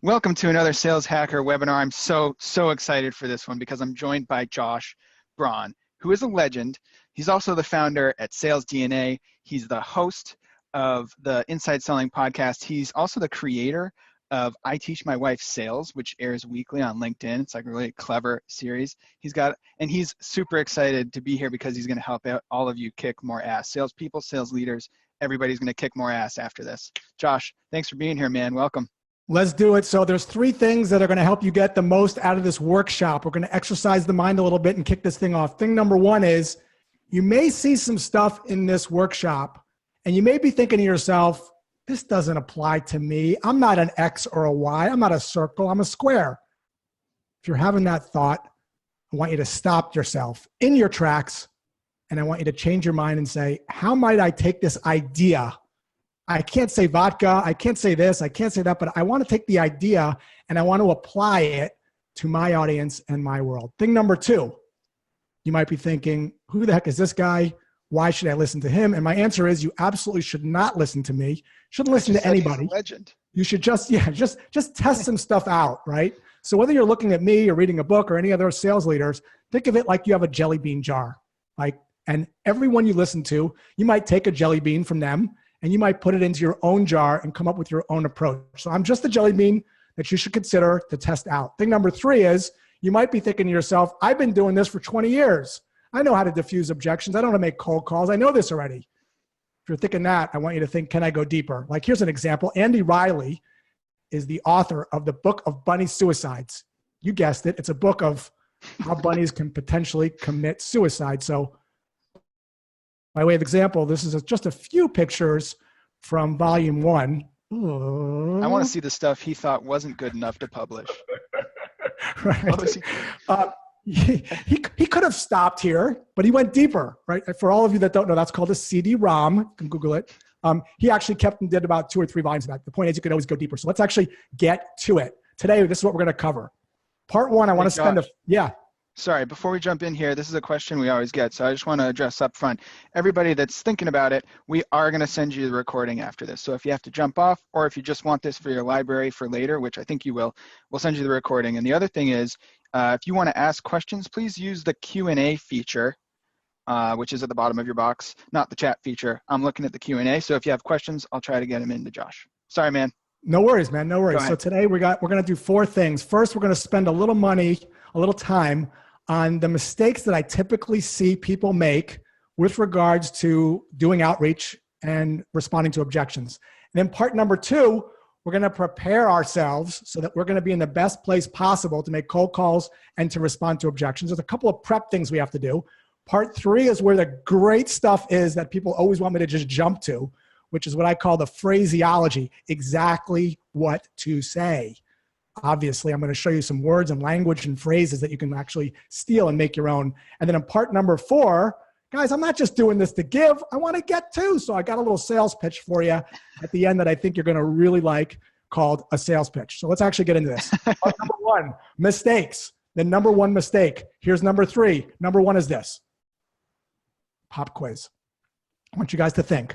Welcome to another Sales Hacker webinar. I'm so excited for this one because I'm joined by Josh Braun, who is a legend. He's also the founder at Sales DNA. He's the host of the Inside Selling podcast. He's also the creator of I Teach My Wife Sales, which airs weekly on LinkedIn. It's like a really clever series. He's super excited to be here because he's going to help out all of you kick more ass. Salespeople, sales leaders, everybody's going to kick more ass after this. Josh, thanks for being here, man. Welcome. Let's do it. So there's three things that are going to help you get the most out of this workshop. We're going to exercise the mind a little bit and kick this thing off. Thing number one is you may see some stuff in this workshop and you may be thinking to yourself, this doesn't apply to me. I'm not an X or a Y. I'm not a circle. I'm a square. If you're having that thought, I want you to stop yourself in your tracks and I want you to change your mind and say, how might I take this idea? I can't say vodka, I can't say this, I can't say that, but I want to take the idea and I want to apply it to my audience and my world. Thing number two, you might be thinking, who the heck is this guy? Why should I listen to him? And my answer is you absolutely should not listen to me. Shouldn't listen to anybody. He's a legend. You should just test some stuff out, right? So whether you're looking at me or reading a book or any other sales leaders, think of it like you have a jelly bean jar. And everyone you listen to, you might take a jelly bean from them and you might put it into your own jar and come up with your own approach. So I'm just the jelly bean that you should consider to test out. Thing number three is you might be thinking to yourself, I've been doing this for 20 years. I know how to diffuse objections. I know how to make cold calls. I know this already. If you're thinking that, I want you to think, can I go deeper? Like here's an example. Andy Riley is the author of the book of bunny suicides. You guessed it. It's a book of how bunnies can potentially commit suicide. So by way of example, this is just a few pictures from volume 1. I want to see the stuff he thought wasn't good enough to publish. Right. He could have stopped here, but he went deeper, right? For all of you that don't know, that's called a CD-ROM. You can Google it. He actually kept and did about 2 or 3 volumes of that. The point is you can always go deeper. So let's actually get to it. Today, this is what we're going to cover. Part 1, I want to spend Sorry, before we jump in here, this is a question we always get, so I just want to address up front. Everybody that's thinking about it, we are going to send you the recording after this. So if you have to jump off, or if you just want this for your library for later, which I think you will, we'll send you the recording. And the other thing is, if you want to ask questions, please use the Q&A feature, which is at the bottom of your box, not the chat feature. I'm looking at the Q&A, so if you have questions, I'll try to get them into Josh. Sorry, man. No worries, man. No worries. So today we're going to do 4 things. First, we're going to spend a little money, a little time on the mistakes that I typically see people make with regards to doing outreach and responding to objections. And then part number 2, we're going to prepare ourselves so that we're going to be in the best place possible to make cold calls and to respond to objections. There's a couple of prep things we have to do. Part 3 is where the great stuff is that people always want me to just jump to, which is what I call the phraseology, exactly what to say. Obviously, I'm going to show you some words and language and phrases that you can actually steal and make your own. And then in part number 4, guys, I'm not just doing this to give. I want to get to. So I got a little sales pitch for you at the end that I think you're going to really like called a sales pitch. So let's actually get into this. Part number 1, mistakes. The number 1 mistake. Here's number 3. Number 1 is this. Pop quiz. I want you guys to think.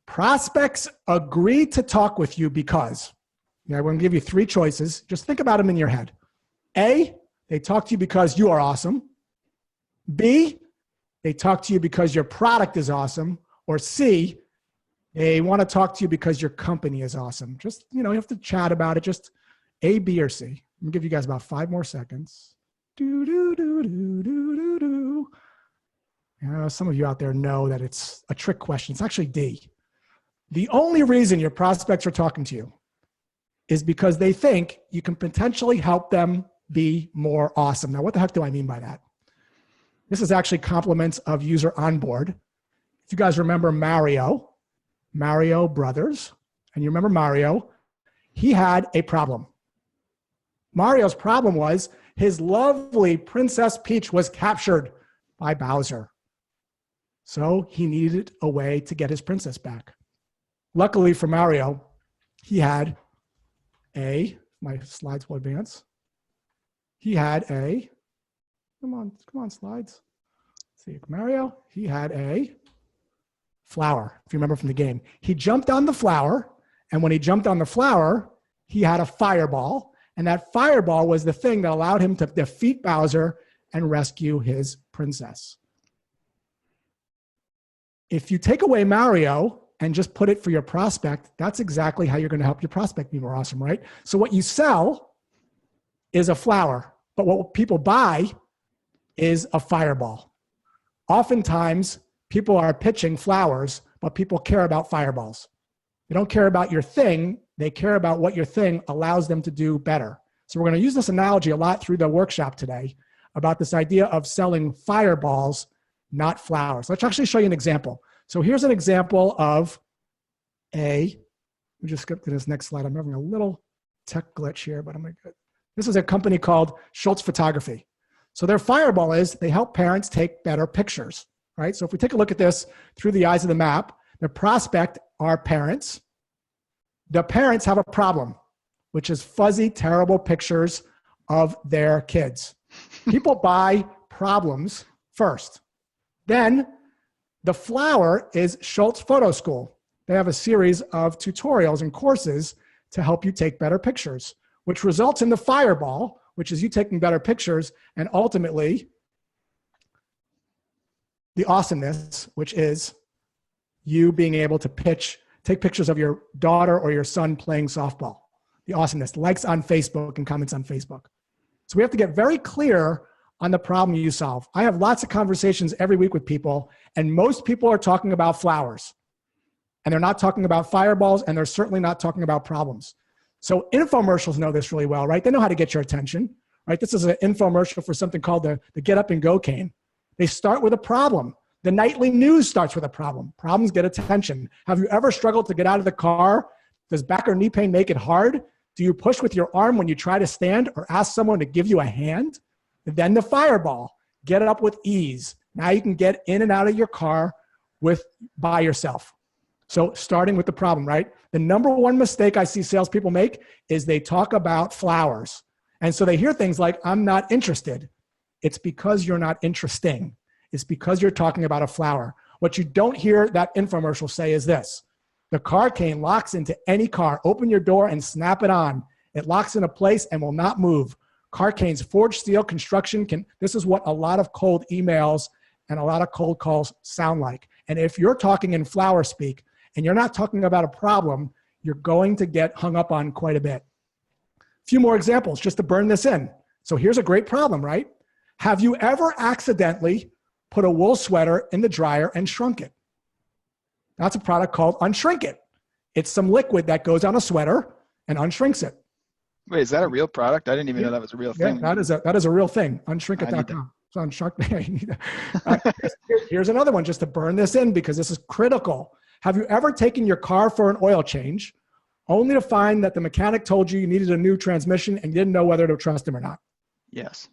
Prospects agree to talk with you because... I'm going to give you 3 choices. Just think about them in your head. A, they talk to you because you are awesome. B, they talk to you because your product is awesome. Or C, they want to talk to you because your company is awesome. Just, you have to chat about it. Just A, B, or C. I'm going to give you guys about 5 more seconds. Some of you out there know that it's a trick question. It's actually D. The only reason your prospects are talking to you is because they think you can potentially help them be more awesome. Now, what the heck do I mean by that? This is actually compliments of user onboard. If you guys remember Mario Brothers, and you remember Mario, he had a problem. Mario's problem was his lovely Princess Peach was captured by Bowser. So he needed a way to get his princess back. Luckily for Mario, he had my slides will advance. He had come on slides. Let's see, Mario, he had a flower, if you remember from the game. He jumped on the flower, and when he jumped on the flower, he had a fireball, and that fireball was the thing that allowed him to defeat Bowser and rescue his princess. If you take away Mario and just put it for your prospect, that's exactly how you're going to help your prospect be more awesome, right? So what you sell is a flower, but what people buy is a fireball. Oftentimes, people are pitching flowers, but people care about fireballs. They don't care about your thing. They care about what your thing allows them to do better. So we're going to use this analogy a lot through the workshop today about this idea of selling fireballs, not flowers. Let's actually show you an example. So here's an example of let me just skip to this next slide. I'm having a little tech glitch here, but I'm going to go. This is a company called Schultz Photography. So their fireball is they help parents take better pictures, right? So if we take a look at this through the eyes of the map, the prospect are parents. The parents have a problem, which is fuzzy, terrible pictures of their kids. People buy problems first. Then the flower is Schultz Photo School. They have a series of tutorials and courses to help you take better pictures, which results in the fireball, which is you taking better pictures, and ultimately the awesomeness, which is you being able to take pictures of your daughter or your son playing softball. The awesomeness, likes on Facebook and comments on Facebook. So we have to get very clear on the problem you solve. I have lots of conversations every week with people, and most people are talking about flowers. And they're not talking about fireballs, and they're certainly not talking about problems. So infomercials know this really well, right? They know how to get your attention, right? This is an infomercial for something called the Get Up and Go cane. They start with a problem. The nightly news starts with a problem. Problems get attention. Have you ever struggled to get out of the car? Does back or knee pain make it hard? Do you push with your arm when you try to stand or ask someone to give you a hand? Then the fireball, get up with ease. Now you can get in and out of your car by yourself. So starting with the problem, right? The number one mistake I see salespeople make is they talk about flowers. And so they hear things like, I'm not interested. It's because you're not interesting. It's because you're talking about a flower. What you don't hear that infomercial say is this: the car cane locks into any car. Open your door and snap it on. It locks into place and will not move. Car canes, forged steel construction this is what a lot of cold emails and a lot of cold calls sound like. And if you're talking in flower speak and you're not talking about a problem, you're going to get hung up on quite a bit. A few more examples just to burn this in. So here's a great problem, right? Have you ever accidentally put a wool sweater in the dryer and shrunk it? That's a product called Unshrink It. It's some liquid that goes on a sweater and unshrinks it. Wait, is that a real product? I didn't even know that was a real thing. Yeah, that is a real thing. Unshrinkit.com. So on Shark here's another one just to burn this in because this is critical. Have you ever taken your car for an oil change only to find that the mechanic told you needed a new transmission and you didn't know whether to trust him or not? Yes.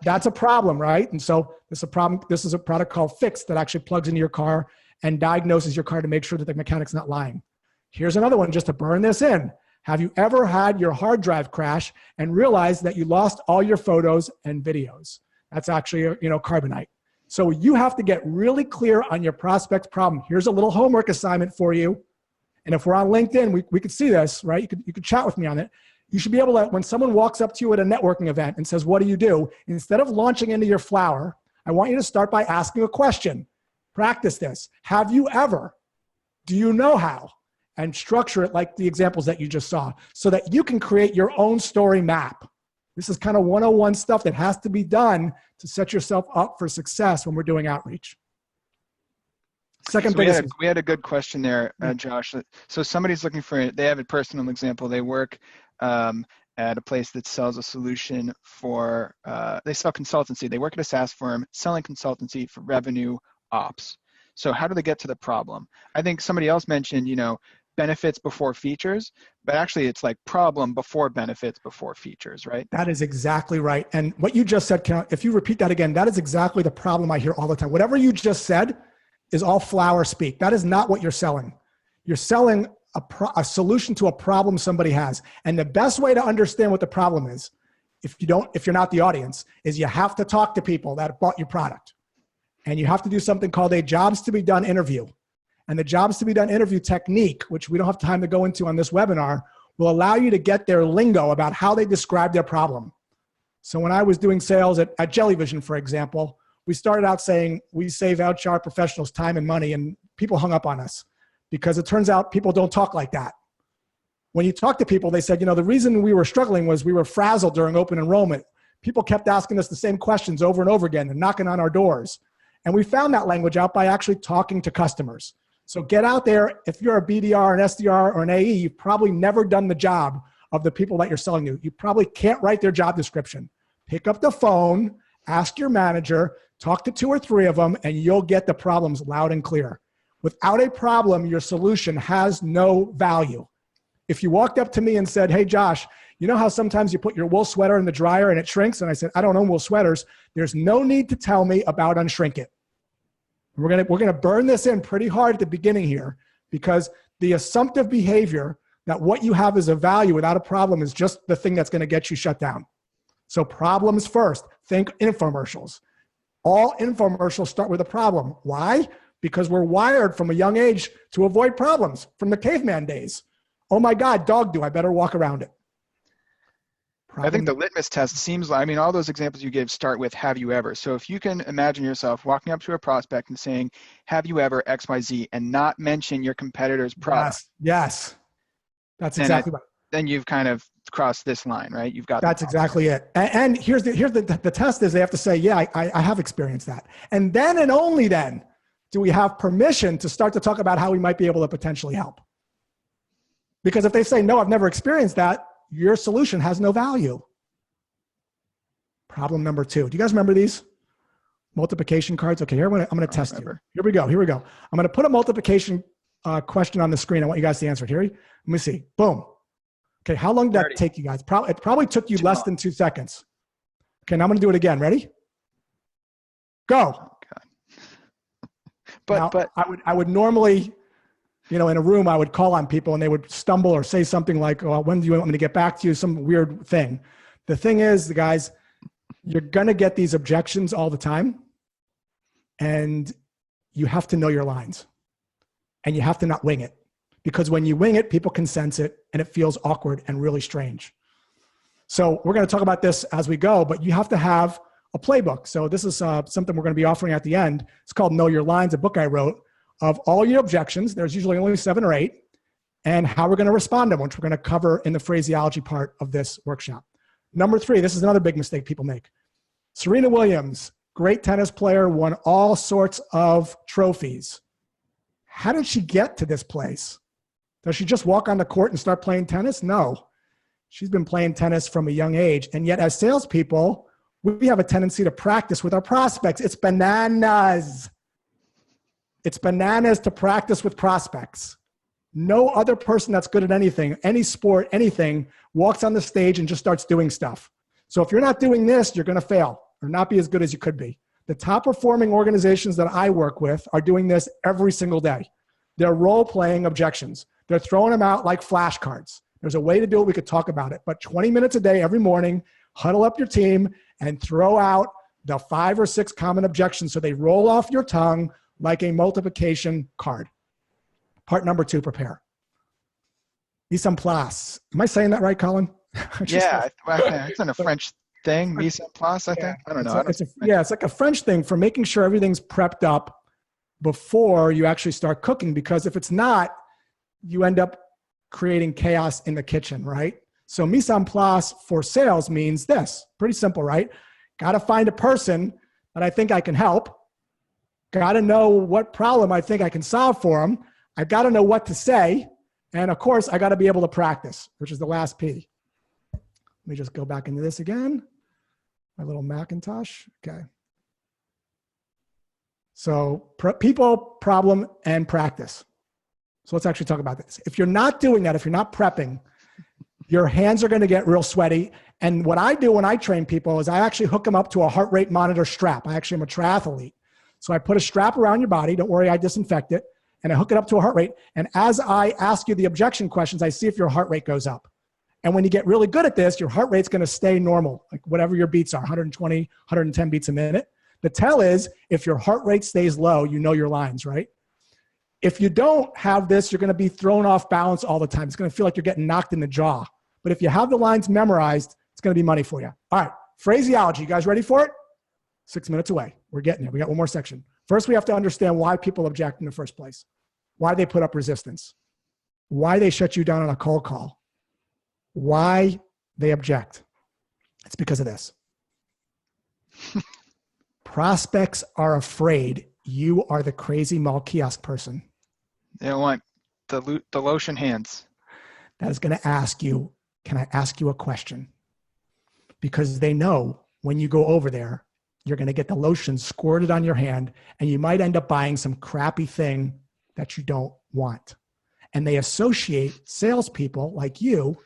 That's a problem, right? And so this is a problem. This is a product called Fix that actually plugs into your car and diagnoses your car to make sure that the mechanic's not lying. Here's another one just to burn this in. Have you ever had your hard drive crash and realized that you lost all your photos and videos? That's actually, carbonite. So you have to get really clear on your prospect's problem. Here's a little homework assignment for you. And if we're on LinkedIn, we could see this, right? You could chat with me on it. You should be able to, when someone walks up to you at a networking event and says, what do? Instead of launching into your flower, I want you to start by asking a question. Practice this. Have you ever? Do you know how? And structure it like the examples that you just saw so that you can create your own story map. This is kind of 101 stuff that has to be done to set yourself up for success when we're doing outreach. Second so we had a good question there, Josh. So somebody's looking they have a personal example. They work at a place that sells a solution for, they sell consultancy. They work at a SaaS firm selling consultancy for revenue ops. So how do they get to the problem? I think somebody else mentioned, benefits before features, but actually it's like problem before benefits before features, right? That is exactly right. And what you just said, if you repeat that again, that is exactly the problem I hear all the time. Whatever you just said is all flower speak. That is not what you're selling. You're selling a solution to a problem somebody has. And the best way to understand what the problem is, if you're not the audience, is you have to talk to people that bought your product. And you have to do something called a jobs to be done interview. And the jobs to be done interview technique, which we don't have time to go into on this webinar, will allow you to get their lingo about how they describe their problem. So when I was doing sales at Jellyvision, for example, we started out saying we save HR professionals time and money, and people hung up on us because it turns out people don't talk like that. When you talk to people, they said, the reason we were struggling was we were frazzled during open enrollment. People kept asking us the same questions over and over again and knocking on our doors. And we found that language out by actually talking to customers. So get out there. If you're a BDR, an SDR, or an AE, you've probably never done the job of the people that you're selling to. You probably can't write their job description. Pick up the phone, ask your manager, talk to 2 or 3 of them, and you'll get the problems loud and clear. Without a problem, your solution has no value. If you walked up to me and said, hey, Josh, you know how sometimes you put your wool sweater in the dryer and it shrinks? And I said, I don't own wool sweaters. There's no need to tell me about unshrink it. We're gonna burn this in pretty hard at the beginning here, because the assumptive behavior that what you have is a value without a problem is just the thing that's gonna get you shut down. So problems first. Think infomercials. All infomercials start with a problem. Why? Because we're wired from a young age to avoid problems from the caveman days. Oh my God, dog do, I better walk around it. I think the litmus test seems like, all those examples you gave start with have you ever. So if you can imagine yourself walking up to a prospect and saying, have you ever XYZ, and not mention your competitor's product. Yes. That's exactly right. Then you've kind of crossed this line, right? You've got That's exactly it. And here's the test is they have to say, yeah, I have experienced that. And then and only then do we have permission to start to talk about how we might be able to potentially help. Because if they say, no, I've never experienced that, your solution has no value. Problem number 2. Do you guys remember these? Multiplication cards? Okay, here I'm going to test you. Here we go. I'm going to put a multiplication question on the screen. I want you guys to answer it. Here, let me see. Boom. Okay, how long did that take you guys? It probably took you less than 2 seconds. Okay, now I'm going to do it again. Ready? Go. Oh, God. But I would normally, in a room, I would call on people and they would stumble or say something like, oh, when do you want me to get back to you? Some weird thing. The thing is, guys, you're going to get these objections all the time. And you have to know your lines. And you have to not wing it. Because when you wing it, people can sense it and it feels awkward and really strange. So we're going to talk about this as we go, but you have to have a playbook. So this is something we're going to be offering at the end. It's called Know Your Lines, a book I wrote, of all your objections. There's usually only 7 or 8, and how we're going to respond to them, which we're going to cover in the phraseology part of this workshop. Number 3, this is another big mistake people make. Serena Williams, great tennis player, won all sorts of trophies. How did she get to this place? Does she just walk on the court and start playing tennis? No. She's been playing tennis from a young age. And yet as salespeople, we have a tendency to practice with our prospects. It's bananas. It's bananas to practice with prospects. No other person that's good at anything, any sport, anything, walks on the stage and just starts doing stuff. So if you're not doing this, you're going to fail or not be as good as you could be. The top performing organizations that I work with are doing this every single day. They're role-playing objections. They're throwing them out like flashcards. There's a way to do it. We could talk about it. But 20 minutes a day, every morning, huddle up your team and throw out the 5 or 6 common objections so they roll off your tongue like a multiplication card. Part number 2, prepare. Mise en place. Am I saying that right, Colin? Yeah, it's in a French thing, mise en place, I think. I don't know. It's like a French thing for making sure everything's prepped up before you actually start cooking, because if it's not, you end up creating chaos in the kitchen, right? So mise en place for sales means this. Pretty simple, right? Got to find a person that I think I can help. Got to know what problem I think I can solve for them. I've got to know what to say. And of course, I got to be able to practice, which is the last P. Let me just go back into this again. My little Macintosh. Okay. So people, problem, and practice. So let's actually talk about this. If you're not doing that, if you're not prepping, your hands are going to get real sweaty. And what I do when I train people is I actually hook them up to a heart rate monitor strap. I actually am a triathlete. So I put a strap around your body. Don't worry, I disinfect it. And I hook it up to a heart rate. And as I ask you the objection questions, I see if your heart rate goes up. And when you get really good at this, your heart rate's going to stay normal, like whatever your beats are, 120, 110 beats a minute. The tell is if your heart rate stays low, you know your lines, right? If you don't have this, you're going to be thrown off balance all the time. It's going to feel like you're getting knocked in the jaw. But if you have the lines memorized, it's going to be money for you. All right, phraseology. You guys ready for it? 6 minutes away. We're getting there. We got one more section. First, we have to understand why people object in the first place, why they put up resistance, why they shut you down on a cold call, why they object. It's because of this. Prospects are afraid you are the crazy mall kiosk person. They don't want the lotion hands. That is going to ask you, can I ask you a question? Because they know when you go over there, you're going to get the lotion squirted on your hand, and you might end up buying some crappy thing that you don't want. And they associate salespeople like you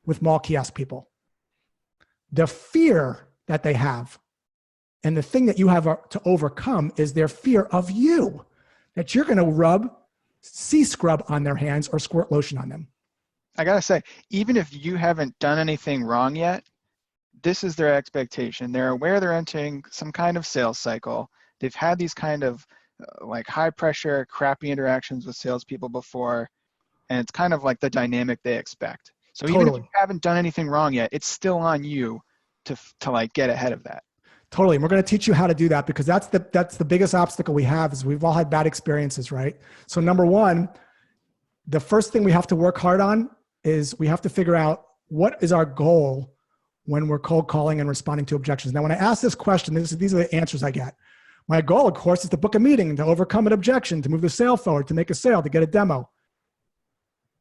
with mall kiosk people. The fear that they have and the thing that you have to overcome is their fear of you, that you're going to rub sea scrub on their hands or squirt lotion on them. I got to say, even if you haven't done anything wrong yet, this is their expectation. They're aware they're entering some kind of sales cycle. They've had these kind of like high pressure, crappy interactions with salespeople before, and it's kind of like the dynamic they expect. So even if you haven't done anything wrong yet, it's still on you to like get ahead of that. Totally. And we're going to teach you how to do that, because that's the biggest obstacle we have is we've all had bad experiences, right? So number one, the first thing we have to work hard on is we have to figure out what is our goal when we're cold calling and responding to objections. Now, when I ask this question, these are the answers I get. My goal, of course, is to book a meeting, to overcome an objection, to move the sale forward, to make a sale, to get a demo.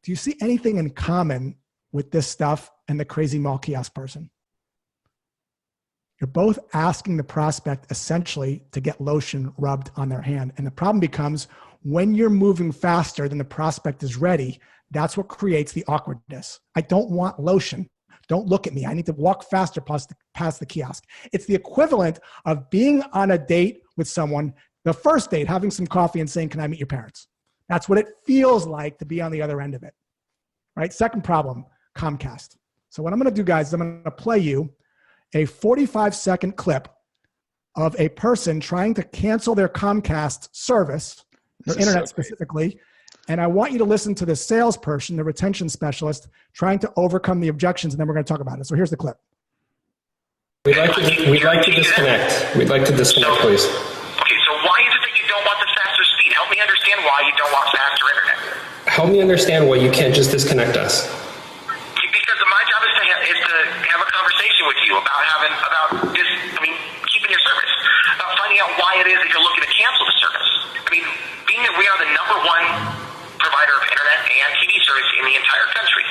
Do you see anything in common with this stuff and the crazy mall kiosk person? You're both asking the prospect essentially to get lotion rubbed on their hand. And the problem becomes when you're moving faster than the prospect is ready, that's what creates the awkwardness. I don't want lotion. Don't look at me. I need to walk faster past the kiosk. It's the equivalent of being on a date with someone, the first date, having some coffee and saying, can I meet your parents? That's what it feels like to be on the other end of it, right? Second problem, Comcast. So what I'm going to do, guys, is I'm going to play you a 45-second clip of a person trying to cancel their Comcast service, their internet specifically. And I want you to listen to the salesperson, the retention specialist, trying to overcome the objections, and then we're going to talk about it. So here's the clip. We'd like to disconnect. We'd like to disconnect, please. Okay, so why is it that you don't want the faster speed? Help me understand why you don't want faster internet. Help me understand why you can't just disconnect us. Because my job is to have a conversation with you about this. I mean, keeping your service, about finding out why it is that you're looking to cancel the service. I mean, being that we are the number one provider of internet and TV service in the entire country.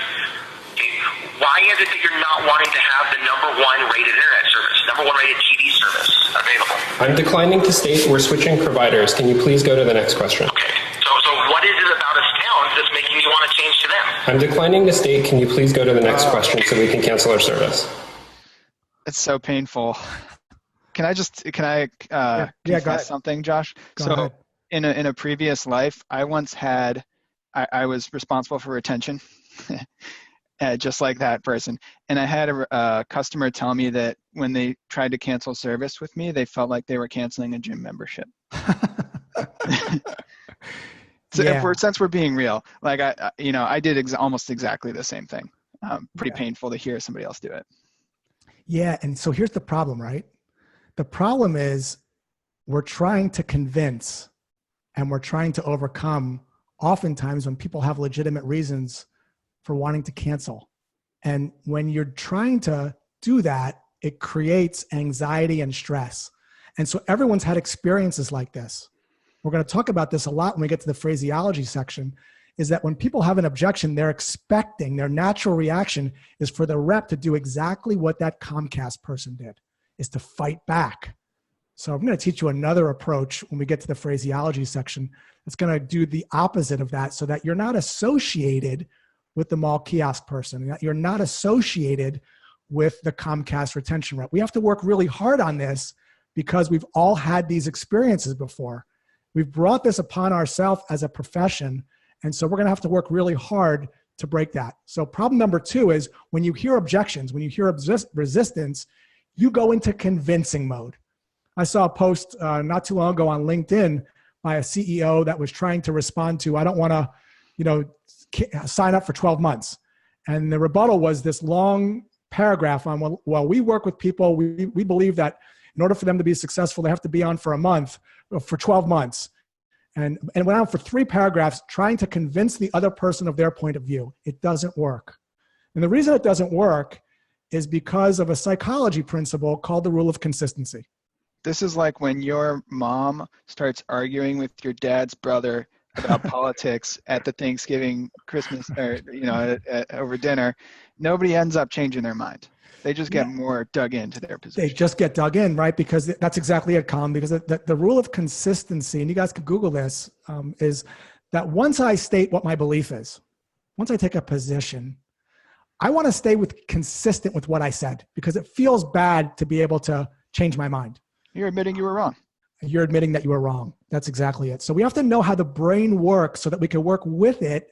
Okay, why is it that you're not wanting to have the number one rated internet service, number one rated TV service available? I'm declining to state we're switching providers. Can you please go to the next question? Okay, so what is it about Astound that's making you want to change to them? I'm declining to state, can you please go to the next question so we can cancel our service? It's so painful. Can I confess something, Josh? Go ahead. In a previous life, I once had, I was responsible for retention, just like that person. And I had a customer tell me that when they tried to cancel service with me, they felt like they were canceling a gym membership. So since we're being real, like I did almost exactly the same thing. Pretty painful to hear somebody else do it. Yeah, and so here's the problem, right? The problem is we're trying to convince and we're trying to overcome oftentimes when people have legitimate reasons for wanting to cancel. And when you're trying to do that, it creates anxiety and stress. And so everyone's had experiences like this. We're going to talk about this a lot when we get to the phraseology section, is that when people have an objection, they're expecting, their natural reaction is for the rep to do exactly what that Comcast person did, is to fight back. So I'm going to teach you another approach when we get to the phraseology section that's going to do the opposite of that, so that you're not associated with the mall kiosk person, that you're not associated with the Comcast retention rep. We have to work really hard on this because we've all had these experiences before. We've brought this upon ourselves as a profession, and so we're going to have to work really hard to break that. So problem number 2 is when you hear objections, when you hear resistance, you go into convincing mode. I saw a post not too long ago on LinkedIn by a CEO that was trying to respond to, I don't want to, sign up for 12 months. And the rebuttal was this long paragraph on, well, we work with people. We believe that in order for them to be successful, they have to be on for 12 months. And went on for 3 paragraphs trying to convince the other person of their point of view. It doesn't work. And the reason it doesn't work is because of a psychology principle called the rule of consistency. This is like when your mom starts arguing with your dad's brother about politics at the Thanksgiving, Christmas, or over dinner. Nobody ends up changing their mind. They just get more dug into their position. They just get dug in, right? Because that's exactly it, Colin. Because the rule of consistency, and you guys can Google this, is that once I state what my belief is, once I take a position, I want to stay consistent with what I said, because it feels bad to be able to change my mind. You're admitting you were wrong. You're admitting that you were wrong. That's exactly it. So we have to know how the brain works so that we can work with it,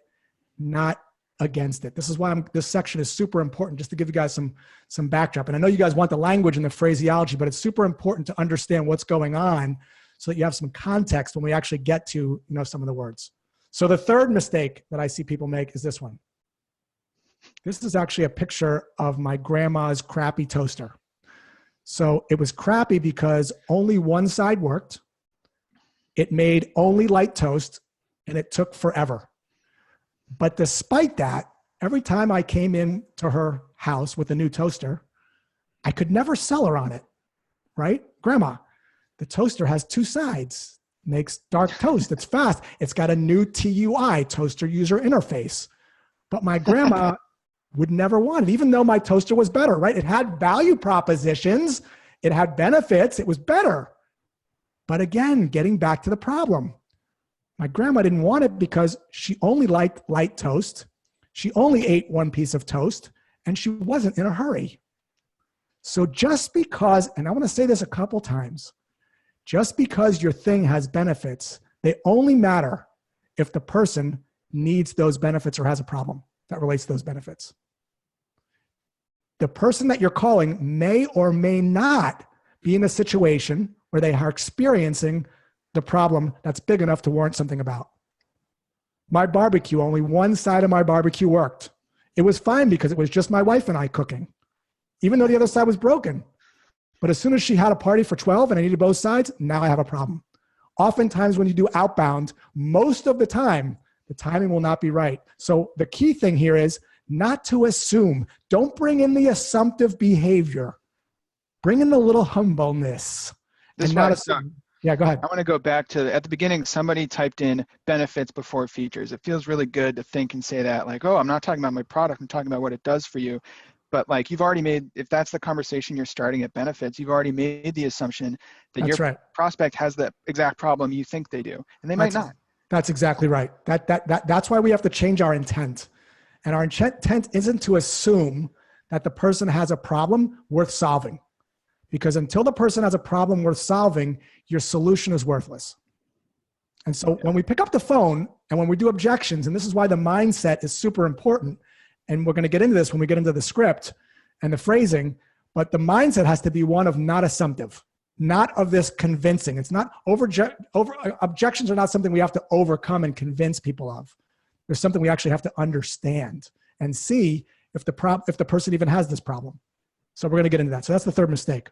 not against it. This is why this section is super important, just to give you guys some backdrop. And I know you guys want the language and the phraseology, but it's super important to understand what's going on so that you have some context when we actually get to some of the words. So the third mistake that I see people make is this one. This is actually a picture of my grandma's crappy toaster. So it was crappy because only one side worked. It made only light toast, and it took forever. But despite that, every time I came in to her house with a new toaster, I could never sell her on it, right? Grandma, the toaster has 2 sides, makes dark toast. It's fast. It's got a new TUI, toaster user interface. But my grandma would never want it, even though my toaster was better, right? It had value propositions. It had benefits. It was better. But again, getting back to the problem, my grandma didn't want it because she only liked light toast. She only ate 1 piece of toast, and she wasn't in a hurry. So just because, and I want to say this a couple times, just because your thing has benefits, they only matter if the person needs those benefits or has a problem that relates to those benefits. The person that you're calling may or may not be in a situation where they are experiencing the problem that's big enough to warrant something about. My barbecue, only one side of my barbecue worked. It was fine because it was just my wife and I cooking, even though the other side was broken. But as soon as she had a party for 12 and I needed both sides, now I have a problem. Oftentimes when you do outbound, most of the time, the timing will not be right. So the key thing here is not to assume. Don't bring in the assumptive behavior. Bring in the little humbleness. This not assume. Yeah, go ahead. I want to go back to, at the beginning, somebody typed in benefits before features. It feels really good to think and say that, like, oh, I'm not talking about my product, I'm talking about what it does for you. But like, you've already made, if that's the conversation you're starting at benefits, you've already made the assumption that your prospect has the exact problem you think they do, and they might not. That's exactly right. That's why we have to change our intent. And our intent isn't to assume that the person has a problem worth solving. Because until the person has a problem worth solving, your solution is worthless. And so when we pick up the phone and when we do objections, and this is why the mindset is super important, and we're going to get into this when we get into the script and the phrasing, but the mindset has to be one of not assumptive, not of this convincing. It's not objections are not something we have to overcome and convince people of. There's something we actually have to understand and see if the person even has this problem. So we're going to get into that. So that's the third mistake.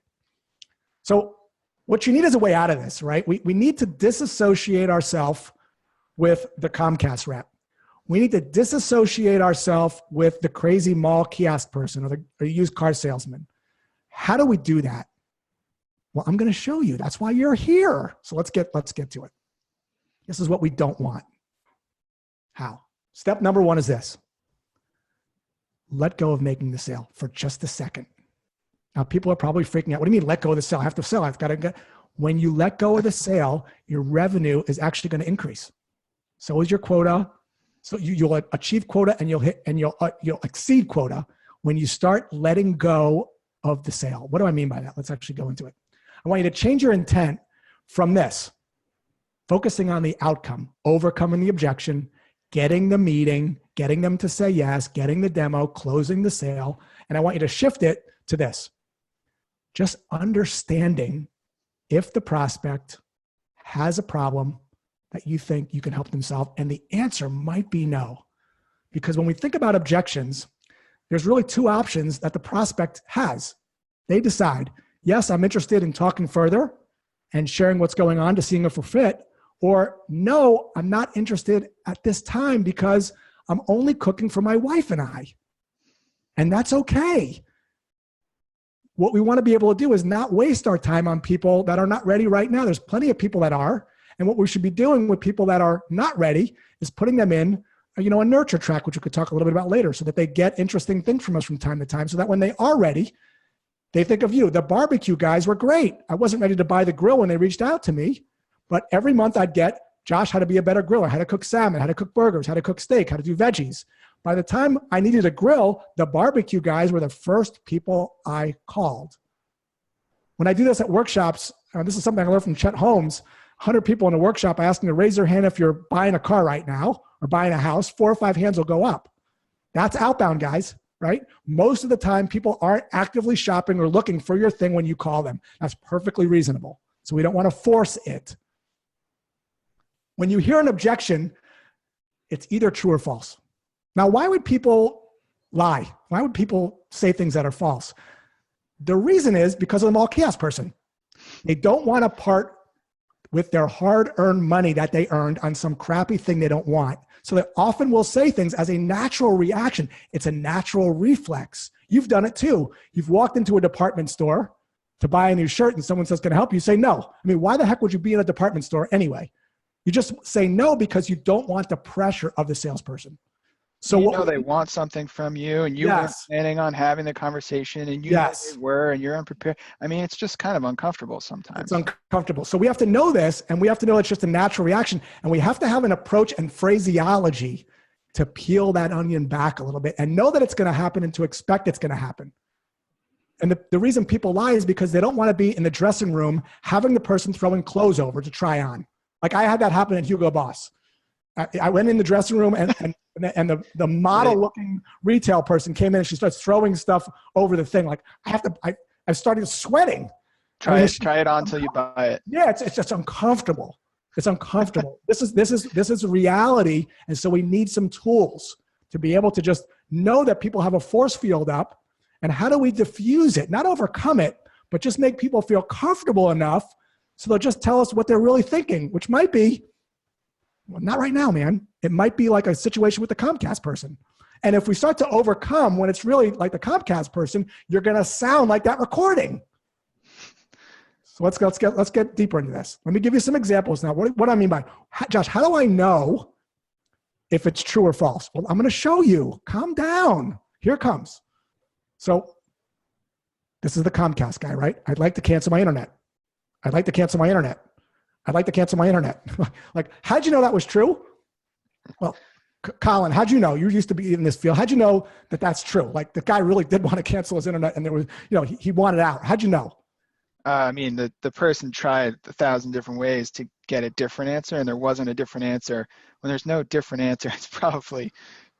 So what you need is a way out of this, right? We need to disassociate ourselves with the Comcast rep. We need to disassociate ourselves with the crazy mall kiosk person or the used car salesman. How do we do that? Well, I'm going to show you. That's why you're here. So let's get to it. This is what we don't want. How? Step number 1 is this. Let go of making the sale for just a second. Now, people are probably freaking out. What do you mean, let go of the sale? I have to sell. I've got to get. When you let go of the sale, your revenue is actually going to increase. So is your quota. So you'll achieve quota and you'll exceed quota when you start letting go of the sale. What do I mean by that? Let's actually go into it. I want you to change your intent from this, focusing on the outcome, overcoming the objection, getting the meeting, getting them to say yes, getting the demo, closing the sale. And I want you to shift it to this. Just understanding if the prospect has a problem that you think you can help them solve? And the answer might be no. Because when we think about objections, there's really two options that the prospect has. They decide, yes, I'm interested in talking further and sharing what's going on to seeing if we're fit, or no, I'm not interested at this time because I'm only cooking for my wife and I. And that's okay. What we want to be able to do is not waste our time on people that are not ready right now. There's plenty of people that are. And what we should be doing with people that are not ready is putting them in, a nurture track, which we could talk a little bit about later, so that they get interesting things from us from time to time, so that when they are ready, they think of you. The barbecue guys were great. I wasn't ready to buy the grill when they reached out to me, but every month I'd get, Josh, how to be a better griller, how to cook salmon, how to cook burgers, how to cook steak, how to do veggies. By the time I needed a grill, the barbecue guys were the first people I called. When I do this at workshops, this is something I learned from Chet Holmes, 100 people in a workshop, I ask them to raise their hand if you're buying a car right now or buying a house, 4 or 5 hands will go up. That's outbound, guys, right? Most of the time, people aren't actively shopping or looking for your thing when you call them. That's perfectly reasonable. So we don't want to force it. When you hear an objection, it's either true or false. Now, why would people lie? Why would people say things that are false? The reason is because of the mall kiosk person. They don't want to part with their hard-earned money that they earned on some crappy thing they don't want. So they often will say things as a natural reaction. It's a natural reflex. You've done it too. You've walked into a department store to buy a new shirt and someone says, can I help you? You say no. I mean, why the heck would you be in a department store anyway? You just say no because you don't want the pressure of the salesperson. So they want something from you, and you were planning on having the conversation, and you were, and you're unprepared. I mean, it's just kind of uncomfortable sometimes. It's uncomfortable. So we have to know this, and we have to know it's just a natural reaction, and we have to have an approach and phraseology to peel that onion back a little bit and know that it's going to happen and to expect it's going to happen. And the reason people lie is because they don't want to be in the dressing room having the person throwing clothes over to try on. Like I had that happen at Hugo Boss. I went in the dressing room and the model-looking retail person came in and she starts throwing stuff over the thing. Like I started sweating. Try it on until you buy it. Yeah, it's just uncomfortable. It's uncomfortable. This is reality, and so we need some tools to be able to just know that people have a force field up, and how do we diffuse it? Not overcome it, but just make people feel comfortable enough so they'll just tell us what they're really thinking, which might be, well, not right now, man. It might be like a situation with the Comcast person. And if we start to overcome when it's really like the Comcast person, you're going to sound like that recording. So let's get deeper into this. Let me give you some examples now. What do I mean by, Josh, how do I know if it's true or false? Well, I'm going to show you. Calm down. Here it comes. So this is the Comcast guy, right? I'd like to cancel my internet. I'd like to cancel my internet. I'd like to cancel my internet. Like, how'd you know that was true? Well, Colin, how'd you know? You used to be in this field. How'd you know that that's true? Like the guy really did want to cancel his internet and there was, he wanted out. How'd you know? I mean, the person tried 1,000 different ways to get a different answer, and there wasn't a different answer. When there's no different answer, it's probably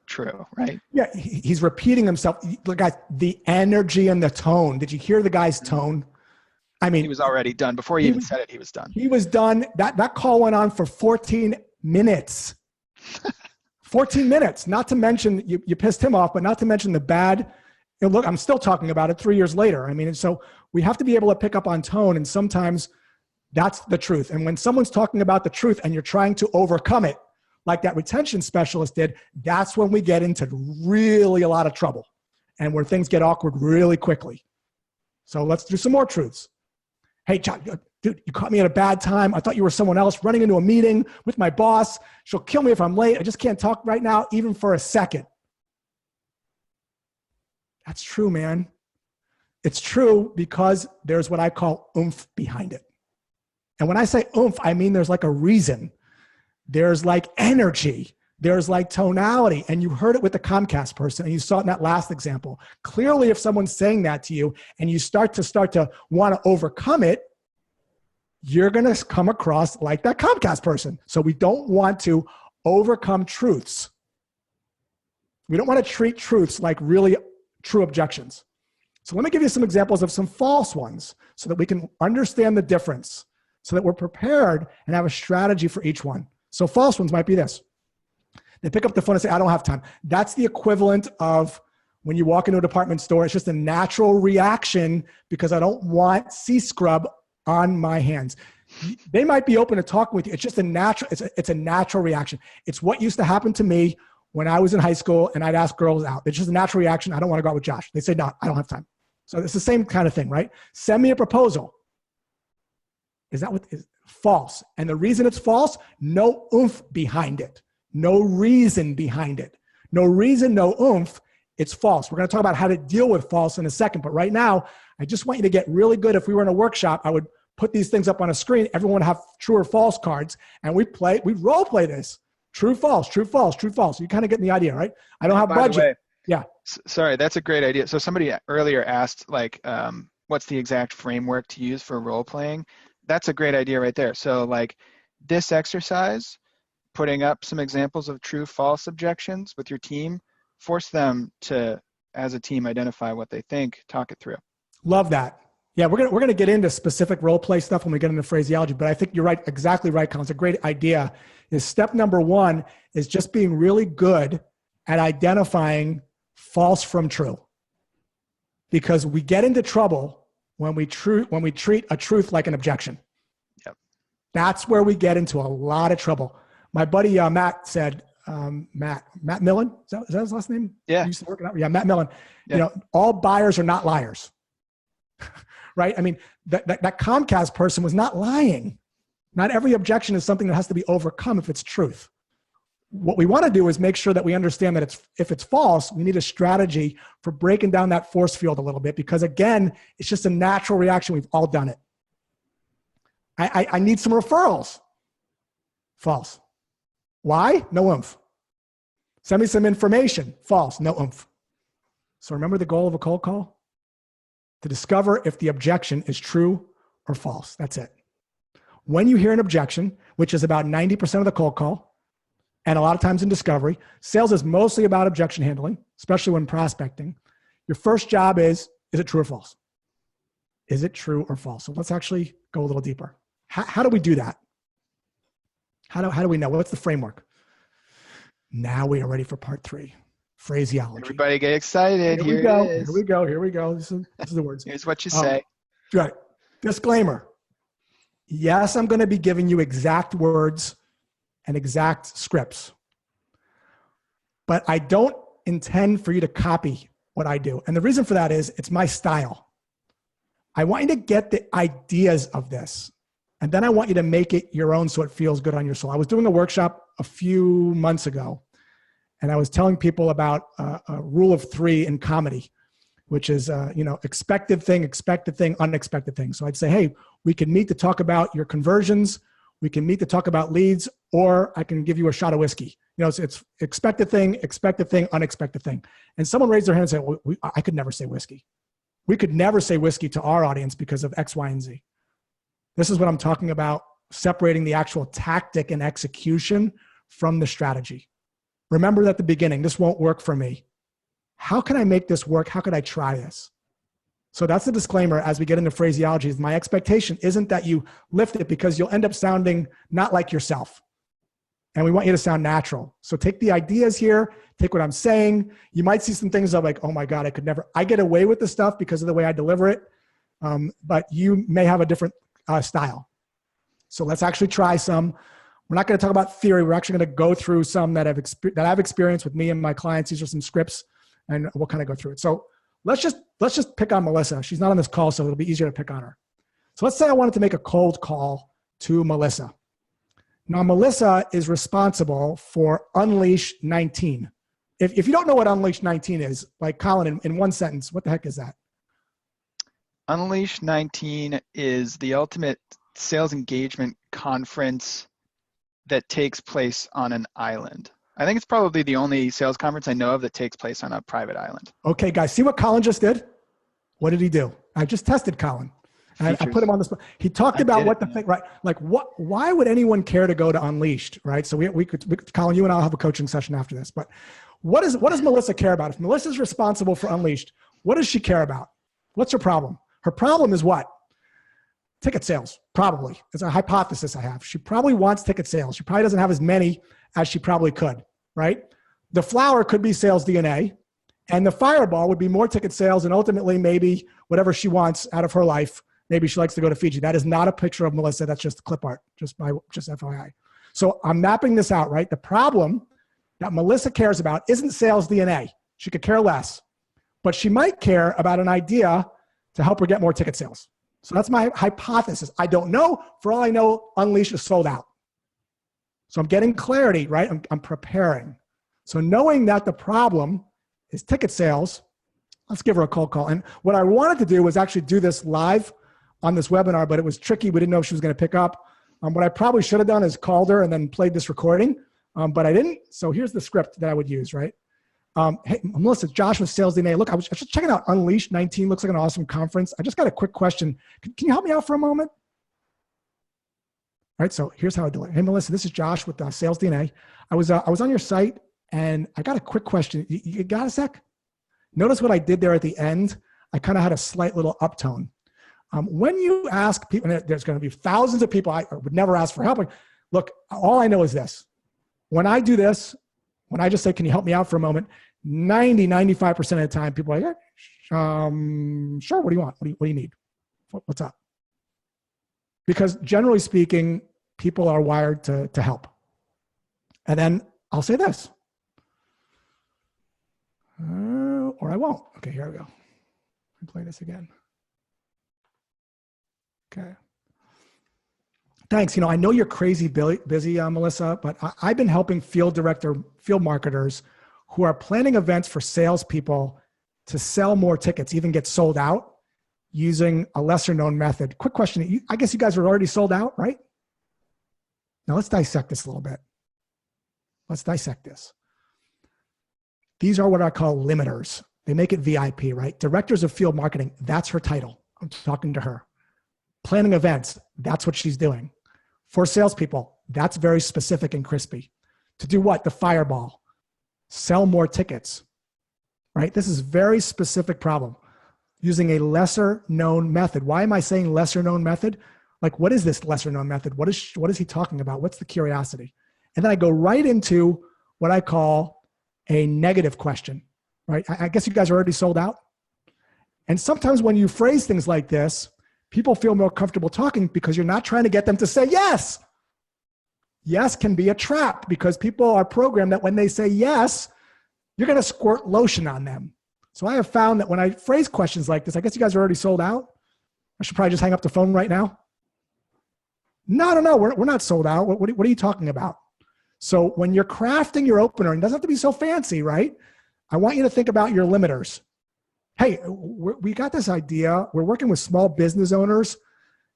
true, right? Yeah, he's repeating himself. Look, guys, the energy and the tone. Did you hear the guy's tone? I mean, he was already done. Before he even said it, he was done. He was done. That call went on for 14 minutes. 14 minutes, not to mention, you pissed him off, but not to mention the bad. Look, I'm still talking about it 3 years later. I mean, so we have to be able to pick up on tone, and sometimes that's the truth. And when someone's talking about the truth and you're trying to overcome it, like that retention specialist did, that's when we get into really a lot of trouble and where things get awkward really quickly. So let's do some more truths. Hey, John, dude, you caught me at a bad time. I thought you were someone else running into a meeting with my boss. She'll kill me if I'm late. I just can't talk right now, even for a second. That's true, man. It's true because there's what I call oomph behind it. And when I say oomph, I mean there's like a reason. There's like energy. There's like tonality. And you heard it with the Comcast person, and you saw it in that last example. Clearly, if someone's saying that to you and you start to want to overcome it, you're going to come across like that Comcast person. So we don't want to overcome truths. We don't want to treat truths like really true objections. So let me give you some examples of some false ones so that we can understand the difference, so that we're prepared and have a strategy for each one. So false ones might be this. They pick up the phone and say, I don't have time. That's the equivalent of when you walk into a department store, it's just a natural reaction because I don't want sea scrub on my hands. They might be open to talking with you. It's just a natural, it's a natural reaction. It's what used to happen to me when I was in high school and I'd ask girls out. It's just a natural reaction. I don't want to go out with Josh. They say, no, I don't have time. So it's the same kind of thing, right? Send me a proposal. Is that what is false? And the reason it's false, no oomph behind it. No reason behind it. No reason, no oomph. It's false. We're going to talk about how to deal with false in a second. But right now, I just want you to get really good. If we were in a workshop, I would put these things up on a screen. Everyone would have true or false cards. And we role play this. True, false, true, false, true, false. You kind of get the idea, right? I don't have budget. Way, yeah. Sorry, that's a great idea. So somebody earlier asked, like, what's the exact framework to use for role playing? That's a great idea right there. So like this exercise, putting up some examples of true, false objections with your team, force them to, as a team, identify what they think, talk it through. Love that. Yeah, we're gonna get into specific role play stuff when we get into phraseology, but I think you're right, exactly right, Colin. It's a great idea. Is step number one is just being really good at identifying false from true. Because we get into trouble when we treat a truth like an objection. Yep. That's where we get into a lot of trouble. My buddy Matt said, Matt Millen, is that his last name? Yeah. Used to work it out? Yeah, Matt Millen. Yeah. You know, all buyers are not liars. Right? I mean, that Comcast person was not lying. Not every objection is something that has to be overcome if it's truth. What we want to do is make sure that we understand that if it's false, we need a strategy for breaking down that force field a little bit, because again, it's just a natural reaction. We've all done it. I need some referrals. False. Why? No oomph. Send me some information. False. No oomph. So remember the goal of a cold call? To discover if the objection is true or false. That's it. When you hear an objection, which is about 90% of the cold call, and a lot of times in discovery, sales is mostly about objection handling, especially when prospecting. Your first job is it true or false? Is it true or false? So let's actually go a little deeper. How do we do that? How do we know? What's the framework? Now we are ready for part 3. Phraseology. Everybody get excited. Here we go. Here we go. Here we go. This is the words. Here's what you say. Right. Disclaimer. Yes, I'm going to be giving you exact words and exact scripts, but I don't intend for you to copy what I do. And the reason for that is it's my style. I want you to get the ideas of this, and then I want you to make it your own so it feels good on your soul. I was doing a workshop a few months ago, and I was telling people about a rule of 3 in comedy, which is, expected thing, unexpected thing. So I'd say, hey, we can meet to talk about your conversions. We can meet to talk about leads, or I can give you a shot of whiskey. You know, it's expected thing, unexpected thing. And someone raised their hand and said, well, I could never say whiskey. We could never say whiskey to our audience because of X, Y, and Z. This is what I'm talking about, separating the actual tactic and execution from the strategy. Remember at the beginning, this won't work for me. How can I make this work? How could I try this? So that's the disclaimer as we get into phraseology. My expectation isn't that you lift it, because you'll end up sounding not like yourself. And we want you to sound natural. So take the ideas here, take what I'm saying. You might see some things of like, oh my God, I get away with this stuff because of the way I deliver it. But you may have a different style. So let's actually try some. We're not going to talk about theory. We're actually going to go through some that I've experienced with me and my clients. These are some scripts, and we'll kind of go through it. So let's just pick on Melissa. She's not on this call, so it'll be easier to pick on her. So let's say I wanted to make a cold call to Melissa. Now, Melissa is responsible for Unleash 19. If you don't know what Unleash 19 is, like Colin, in one sentence, what the heck is that? Unleash 19 is the ultimate sales engagement conference that takes place on an island. I think it's probably the only sales conference I know of that takes place on a private island. Okay, guys, see what Colin just did? What did he do? I just tested Colin. I put him on the spot. He talked about what the thing, right? Like why would anyone care to go to Unleashed, right? So we could, Colin, you and I'll have a coaching session after this, but what does Melissa care about? If Melissa's responsible for Unleashed, what does she care about? What's her problem? Her problem is what? Ticket sales, probably. It's a hypothesis I have. She probably wants ticket sales. She probably doesn't have as many as she probably could, right? The flower could be sales DNA, and the fireball would be more ticket sales, and ultimately maybe whatever she wants out of her life. Maybe she likes to go to Fiji. That is not a picture of Melissa. That's just clip art, just FYI. So I'm mapping this out, right? The problem that Melissa cares about isn't sales DNA. She could care less, but she might care about an idea to help her get more ticket sales. So that's my hypothesis. I don't know. For all I know, Unleash is sold out. So I'm getting clarity, right? I'm preparing. So knowing that the problem is ticket sales, let's give her a cold call. And what I wanted to do was actually do this live on this webinar, but it was tricky. We didn't know if she was going to pick up. What I probably should have done is called her and then played this recording, but I didn't. So here's the script that I would use, right? Hey, Melissa, Josh with Sales DNA. Look, I was just checking out Unleash 19. Looks like an awesome conference. I just got a quick question. Can you help me out for a moment? All right, so here's how I do it. Hey, Melissa, this is Josh with Sales DNA. I was on your site, and I got a quick question. You got a sec? Notice what I did there at the end. I kind of had a slight little uptone. When you ask people, and there's going to be thousands of people I would never ask for help. Look, all I know is this. When I do this, when I just say, can you help me out for a moment, 95% of the time, people are like, yeah, sure, what do you want? What do you need? What's up? Because generally speaking, people are wired to help. And then I'll say this. Or I won't. Okay, here we go. Let me play this again. Okay. Thanks. I know you're crazy busy, Melissa, but I've been helping field marketers who are planning events for salespeople to sell more tickets, even get sold out using a lesser known method. Quick question. I guess you guys are already sold out, right? Now let's dissect this a little bit. Let's dissect this. These are what I call limiters. They make it VIP, right? Directors of Field Marketing, that's her title. I'm talking to her. Planning events, that's what she's doing. For salespeople, that's very specific and crispy. To do what? The fireball. Sell more tickets, right? This is a very specific problem. Using a lesser known method. Why am I saying lesser known method? Like, what is this lesser known method? What is he talking about? What's the curiosity? And then I go right into what I call a negative question, right? I guess you guys are already sold out. And sometimes when you phrase things like this, people feel more comfortable talking because you're not trying to get them to say yes. Yes can be a trap because people are programmed that when they say yes, you're going to squirt lotion on them. So I have found that when I phrase questions like this, I guess you guys are already sold out. I should probably just hang up the phone right now. No, we're not sold out. What are you talking about? So when you're crafting your opener, and it doesn't have to be so fancy, right? I want you to think about your limiters. Hey, we got this idea. We're working with small business owners,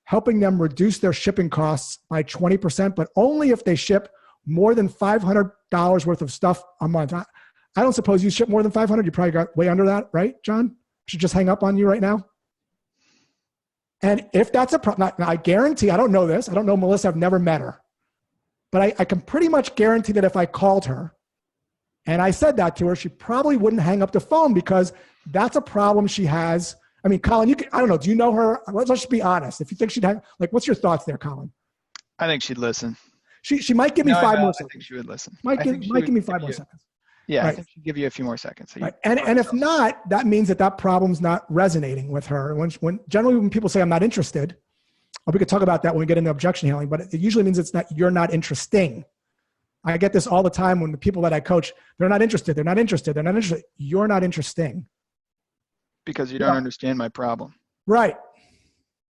helping them reduce their shipping costs by 20%, but only if they ship more than $500 worth of stuff a month. I don't suppose you ship more than 500. You probably got way under that, right, John? I should just hang up on you right now. And if that's a problem, I guarantee, I don't know this. I don't know Melissa. I've never met her. But I can pretty much guarantee that if I called her and I said that to her, she probably wouldn't hang up the phone because that's a problem she has. I mean, Colin, I don't know. Do you know her? Let's just be honest. If you think she'd what's your thoughts there, Colin? I think she'd listen. She might give me 5 more seconds. I think she would listen. Might give me 5 more seconds. Yeah, right. I think she'd give you a few more seconds. So right. And if not, that means that problem's not resonating with her. Generally when people say I'm not interested, we could talk about that when we get into objection handling, but it usually means you're not interesting. I get this all the time when the people that I coach, they're not interested. You're not interesting. Because you don't understand my problem. Right.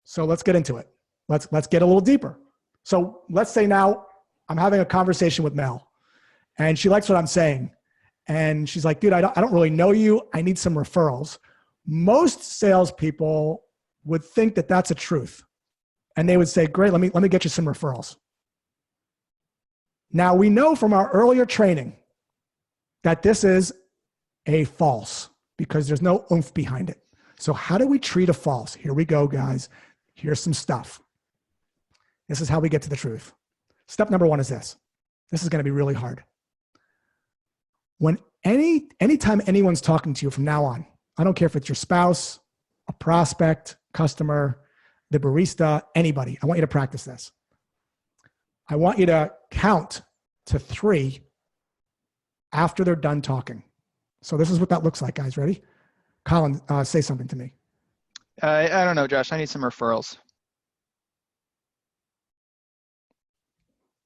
So let's get into it. Let's get a little deeper. So let's say now I'm having a conversation with Mel and she likes what I'm saying. And she's like, dude, I don't really know you. I need some referrals. Most salespeople would think that that's a truth. And they would say, great, let me get you some referrals. Now we know from our earlier training that this is a false because there's no oomph behind it. So how do we treat a false? Here we go, guys. Here's some stuff. This is how we get to the truth. Step number 1 is this. This is going to be really hard. When anytime anyone's talking to you from now on, I don't care if it's your spouse, a prospect, customer, the barista, anybody. I want you to practice this. I want you to count to 3 after they're done talking. So this is what that looks like, guys. Ready? Colin, say something to me. I don't know, Josh. I need some referrals.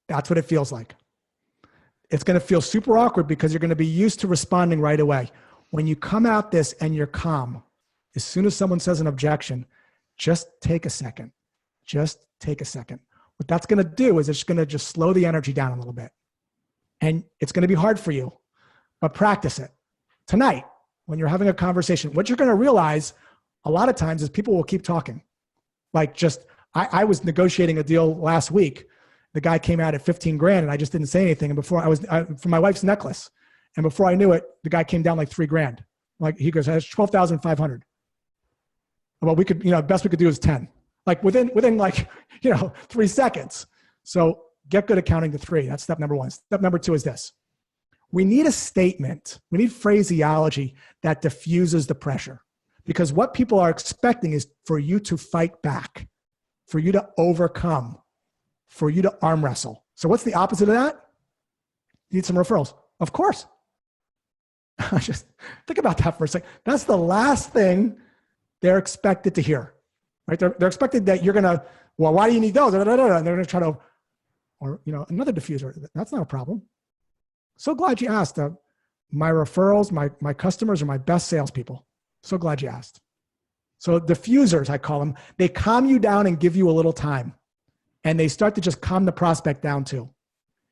That's what it feels like. It's going to feel super awkward because you're going to be used to responding right away. When you come out this and you're calm, as soon as someone says an objection, just take a second. Just take a second. What that's going to do is it's going to just slow the energy down a little bit. And it's going to be hard for you, but practice it. Tonight, when you're having a conversation, what you're going to realize a lot of times is people will keep talking. Like just, I was negotiating a deal last week. The guy came out at 15 grand and I just didn't say anything. And before for my wife's necklace. And before I knew it, the guy came down like 3 grand. Like he goes, that's 12,500. Well, we could, best we could do is 10. Like within 3 seconds. So get good at counting to 3. That's step number 1. Step number 2 is this. We need a statement. We need phraseology that diffuses the pressure. Because what people are expecting is for you to fight back, for you to overcome, for you to arm wrestle. So what's the opposite of that? You need some referrals. Of course. Just think about that for a second. That's the last thing they're expected to hear, right? They're expected that you're going to, well, why do you need those? And they're going to try to, or, another diffuser. That's not a problem. So glad you asked. My referrals, my customers are my best salespeople. So glad you asked. So diffusers, I call them, they calm you down and give you a little time. And they start to just calm the prospect down too.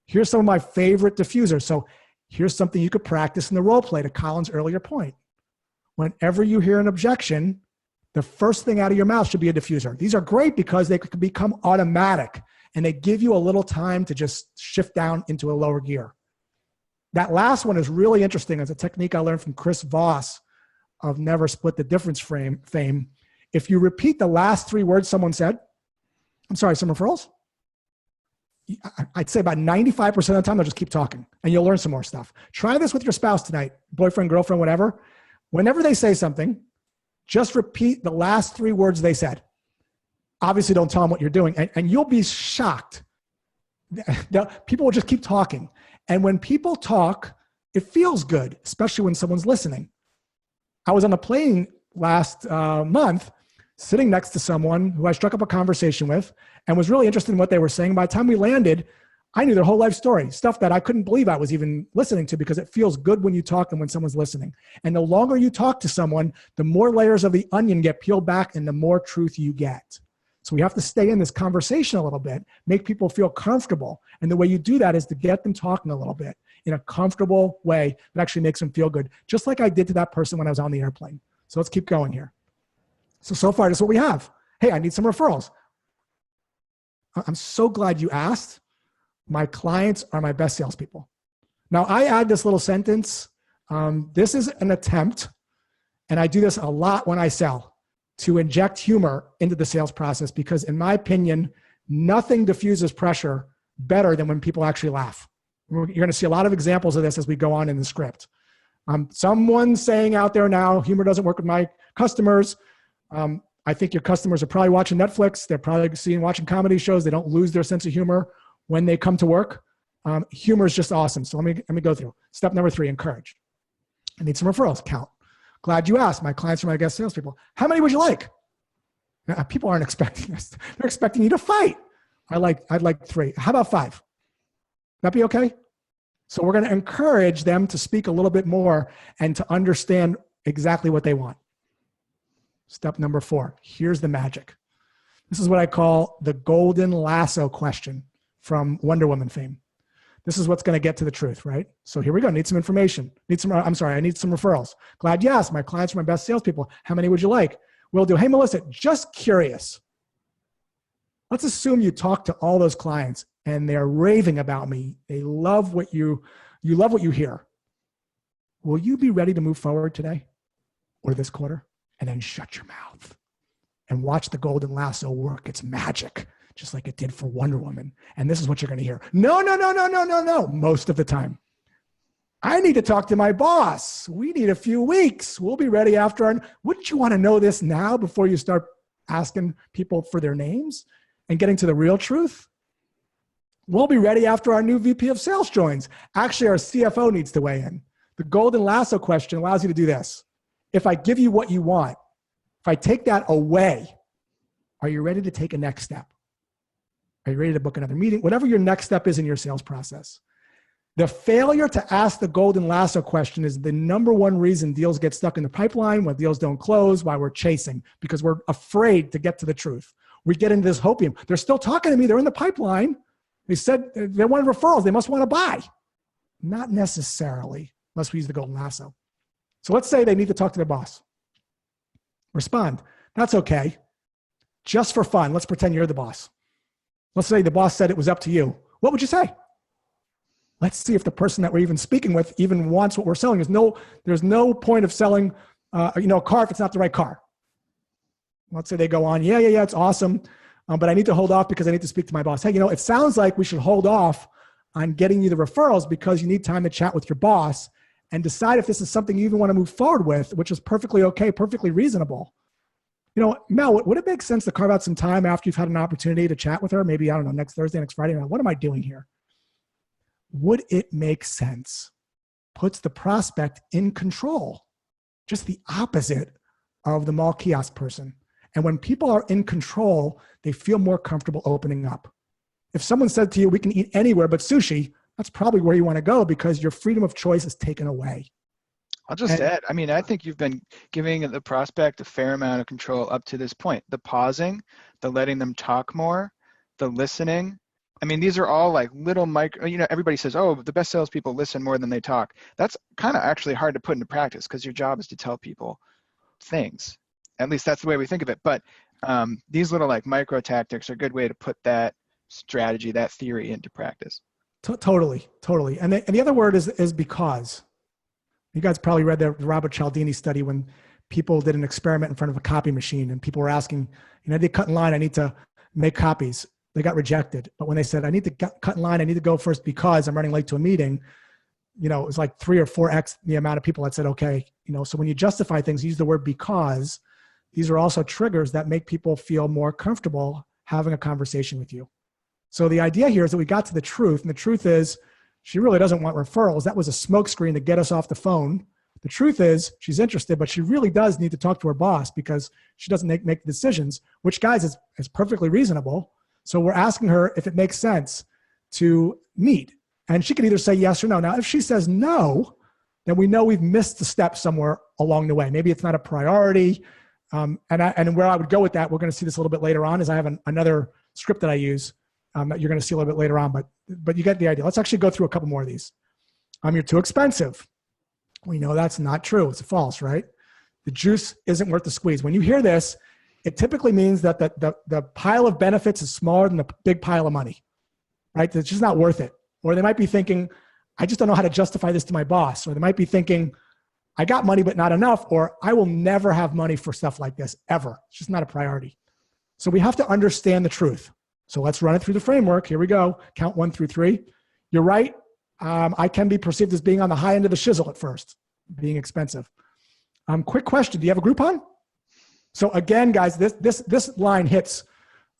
Here's some of my favorite diffusers. So here's something you could practice in the role play to Colin's earlier point. Whenever you hear an objection, the first thing out of your mouth should be a diffuser. These are great because they could become automatic and they give you a little time to just shift down into a lower gear. That last one is really interesting. It's a technique I learned from Chris Voss of Never Split the Difference fame. If you repeat the last 3 words someone said, I'm sorry, some referrals? I'd say about 95% of the time, they'll just keep talking and you'll learn some more stuff. Try this with your spouse tonight, boyfriend, girlfriend, whatever. Whenever they say something, just repeat the last 3 words they said. Obviously, don't tell them what you're doing and you'll be shocked. People will just keep talking. And when people talk, it feels good, especially when someone's listening. I was on a plane last month sitting next to someone who I struck up a conversation with and was really interested in what they were saying. By the time we landed, I knew their whole life story, stuff that I couldn't believe I was even listening to because it feels good when you talk and when someone's listening. And the longer you talk to someone, the more layers of the onion get peeled back and the more truth you get. So we have to stay in this conversation a little bit, make people feel comfortable. And the way you do that is to get them talking a little bit in a comfortable way that actually makes them feel good, just like I did to that person when I was on the airplane. So let's keep going here. So far, that's what we have. Hey, I need some referrals. I'm so glad you asked. My clients are my best salespeople. Now, I add this little sentence. This is an attempt, and I do this a lot when I sell, to inject humor into the sales process because, in my opinion, nothing diffuses pressure better than when people actually laugh. You're going to see a lot of examples of this as we go on in the script. Someone's saying out there now, humor doesn't work with my customers. I think your customers are probably watching Netflix. They're probably watching comedy shows. They don't lose their sense of humor when they come to work. Humor is just awesome. So let me go through. Step number 3, encourage. I need some referrals. Count. Glad you asked. My clients are my guest salespeople. How many would you like? People aren't expecting this. They're expecting you to fight. I'd like 3. How about 5? That be okay? So we're going to encourage them to speak a little bit more and to understand exactly what they want. Step number 4. Here's the magic. This is what I call the golden lasso question from Wonder Woman fame. This is what's going to get to the truth, right? So here we go. Need some information. I need some referrals. Glad you asked. My clients are my best salespeople. How many would you like? We'll do. Hey, Melissa, just curious. Let's assume you talk to all those clients and they're raving about me. They love what you love what you hear. Will you be ready to move forward today or this quarter? And then shut your mouth and watch the golden lasso work. It's magic, just like it did for Wonder Woman. And this is what you're going to hear. No, most of the time. I need to talk to my boss. We need a few weeks. We'll be ready after. Wouldn't you want to know this now before you start asking people for their names and getting to the real truth? We'll be ready after our new VP of sales joins. Actually, our CFO needs to weigh in. The golden lasso question allows you to do this. If I give you what you want, if I take that away, are you ready to take a next step? Are you ready to book another meeting? Whatever your next step is in your sales process. The failure to ask the golden lasso question is the number one reason deals get stuck in the pipeline, why deals don't close, why we're chasing, because we're afraid to get to the truth. We get into this hopium. They're still talking to me. They're in the pipeline. They said they want referrals. They must want to buy. Not necessarily, unless we use the golden lasso. So let's say they need to talk to their boss. Respond. That's okay. Just for fun, let's pretend you're the boss. Let's say the boss said it was up to you. What would you say? Let's see if the person that we're even speaking with even wants what we're selling. There's no point of selling a car if it's not the right car. Let's say they go on, yeah, it's awesome, but I need to hold off because I need to speak to my boss. Hey, it sounds like we should hold off on getting you the referrals because you need time to chat with your boss and decide if this is something you even want to move forward with, which is perfectly okay, perfectly reasonable. Mel, would it make sense to carve out some time after you've had an opportunity to chat with her? Maybe, I don't know, next Thursday, next Friday. What am I doing here? Would it make sense? Puts the prospect in control, just the opposite of the mall kiosk person. And when people are in control, they feel more comfortable opening up. If someone said to you, we can eat anywhere but sushi, that's probably where you want to go because your freedom of choice is taken away. I'll just add, I think you've been giving the prospect a fair amount of control up to this point. The pausing, the letting them talk more, the listening. These are all like little micro, everybody says, oh, the best salespeople listen more than they talk. That's kind of actually hard to put into practice because your job is to tell people things. At least that's the way we think of it. But these little like micro tactics are a good way to put that strategy, that theory into practice. Totally. And the other word is because. You guys probably read the Robert Cialdini study when people did an experiment in front of a copy machine and people were asking, they cut in line, I need to make copies. They got rejected. But when they said, I need to cut in line, I need to go first because I'm running late to a meeting, it was like 3 or 4x the amount of people that said, okay. So when you justify things, use the word because. These are also triggers that make people feel more comfortable having a conversation with you. So the idea here is that we got to the truth, and the truth is she really doesn't want referrals. That was a smokescreen to get us off the phone. The truth is she's interested, but she really does need to talk to her boss because she doesn't make decisions, which, guys, is perfectly reasonable. So we're asking her if it makes sense to meet. And she can either say yes or no. Now, if she says no, then we know we've missed a step somewhere along the way. Maybe it's not a priority. And where I would go with that, we're going to see this a little bit later on, is I have another script that I use that you're going to see a little bit later on. But you get the idea. Let's actually go through a couple more of these. You're too expensive. We know that's not true. It's false, right? The juice isn't worth the squeeze. When you hear this, it typically means that the pile of benefits is smaller than the big pile of money, right? It's just not worth it. Or they might be thinking, I just don't know how to justify this to my boss. Or they might be thinking, I got money, but not enough. Or I will never have money for stuff like this, ever. It's just not a priority. So we have to understand the truth. So let's run it through the framework. Here we go. Count 1 through 3. You're right. I can be perceived as being on the high end of the shizzle at first, being expensive. Quick question. Do you have a Groupon? So again, guys, this line hits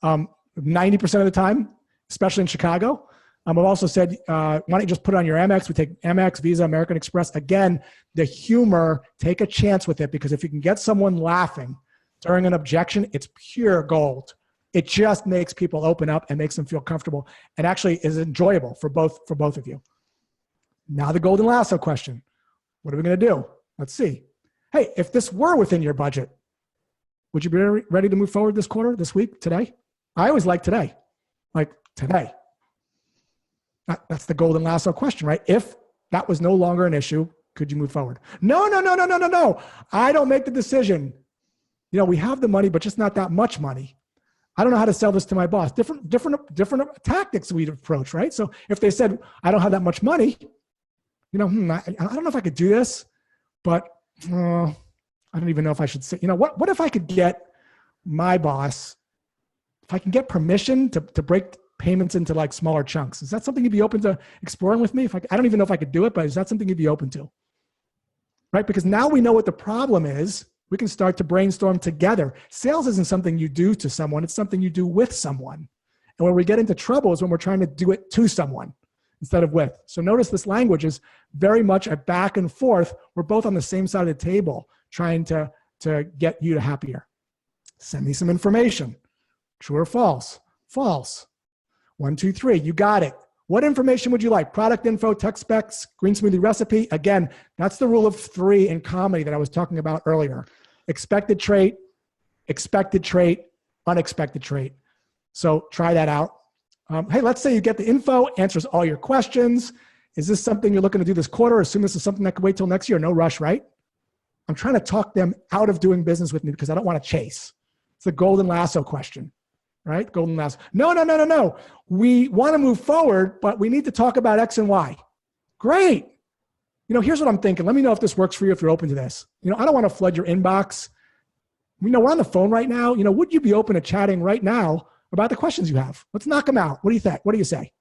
90% of the time, especially in Chicago. I've also said, why don't you just put it on your Amex? We take Amex, Visa, American Express. Again, the humor, take a chance with it, because if you can get someone laughing during an objection, it's pure gold. It just makes people open up and makes them feel comfortable, and actually is enjoyable for both of you. Now the golden lasso question. What are we going to do? Let's see. Hey, if this were within your budget, would you be ready to move forward this quarter, this week, today? I always like today. Like today. That's the golden lasso question, right? If that was no longer an issue, could you move forward? No. I don't make the decision. We have the money, but just not that much money. I don't know how to sell this to my boss. Different tactics we'd approach, right? So if they said, I don't have that much money, I don't know if I could do this, but I don't even know if I should say, what if I could get my boss, if I can get permission to break payments into like smaller chunks? Is that something you'd be open to exploring with me? I don't even know if I could do it, but is that something you'd be open to? Right? Because now we know what the problem is. We can start to brainstorm together. Sales isn't something you do to someone. It's something you do with someone. And where we get into trouble is when we're trying to do it to someone instead of with. So notice this language is very much a back and forth. We're both on the same side of the table trying to get you to happier. Send me some information. True or false? False. 1, 2, 3. You got it. What information would you like? Product info, tech specs, green smoothie recipe. Again, that's the rule of 3 in comedy that I was talking about earlier. Expected trait, unexpected trait. So try that out. Hey, let's say you get the info, answers all your questions. Is this something you're looking to do this quarter? Assume this is something that could wait till next year. No rush, right? I'm trying to talk them out of doing business with me because I don't want to chase. It's the golden lasso question, right? Golden lasso. No. We want to move forward, but we need to talk about X and Y. Great. Here's what I'm thinking. Let me know if this works for you, if you're open to this. I don't want to flood your inbox. We're on the phone right now. Would you be open to chatting right now about the questions you have? Let's knock them out. What do you think? What do you say?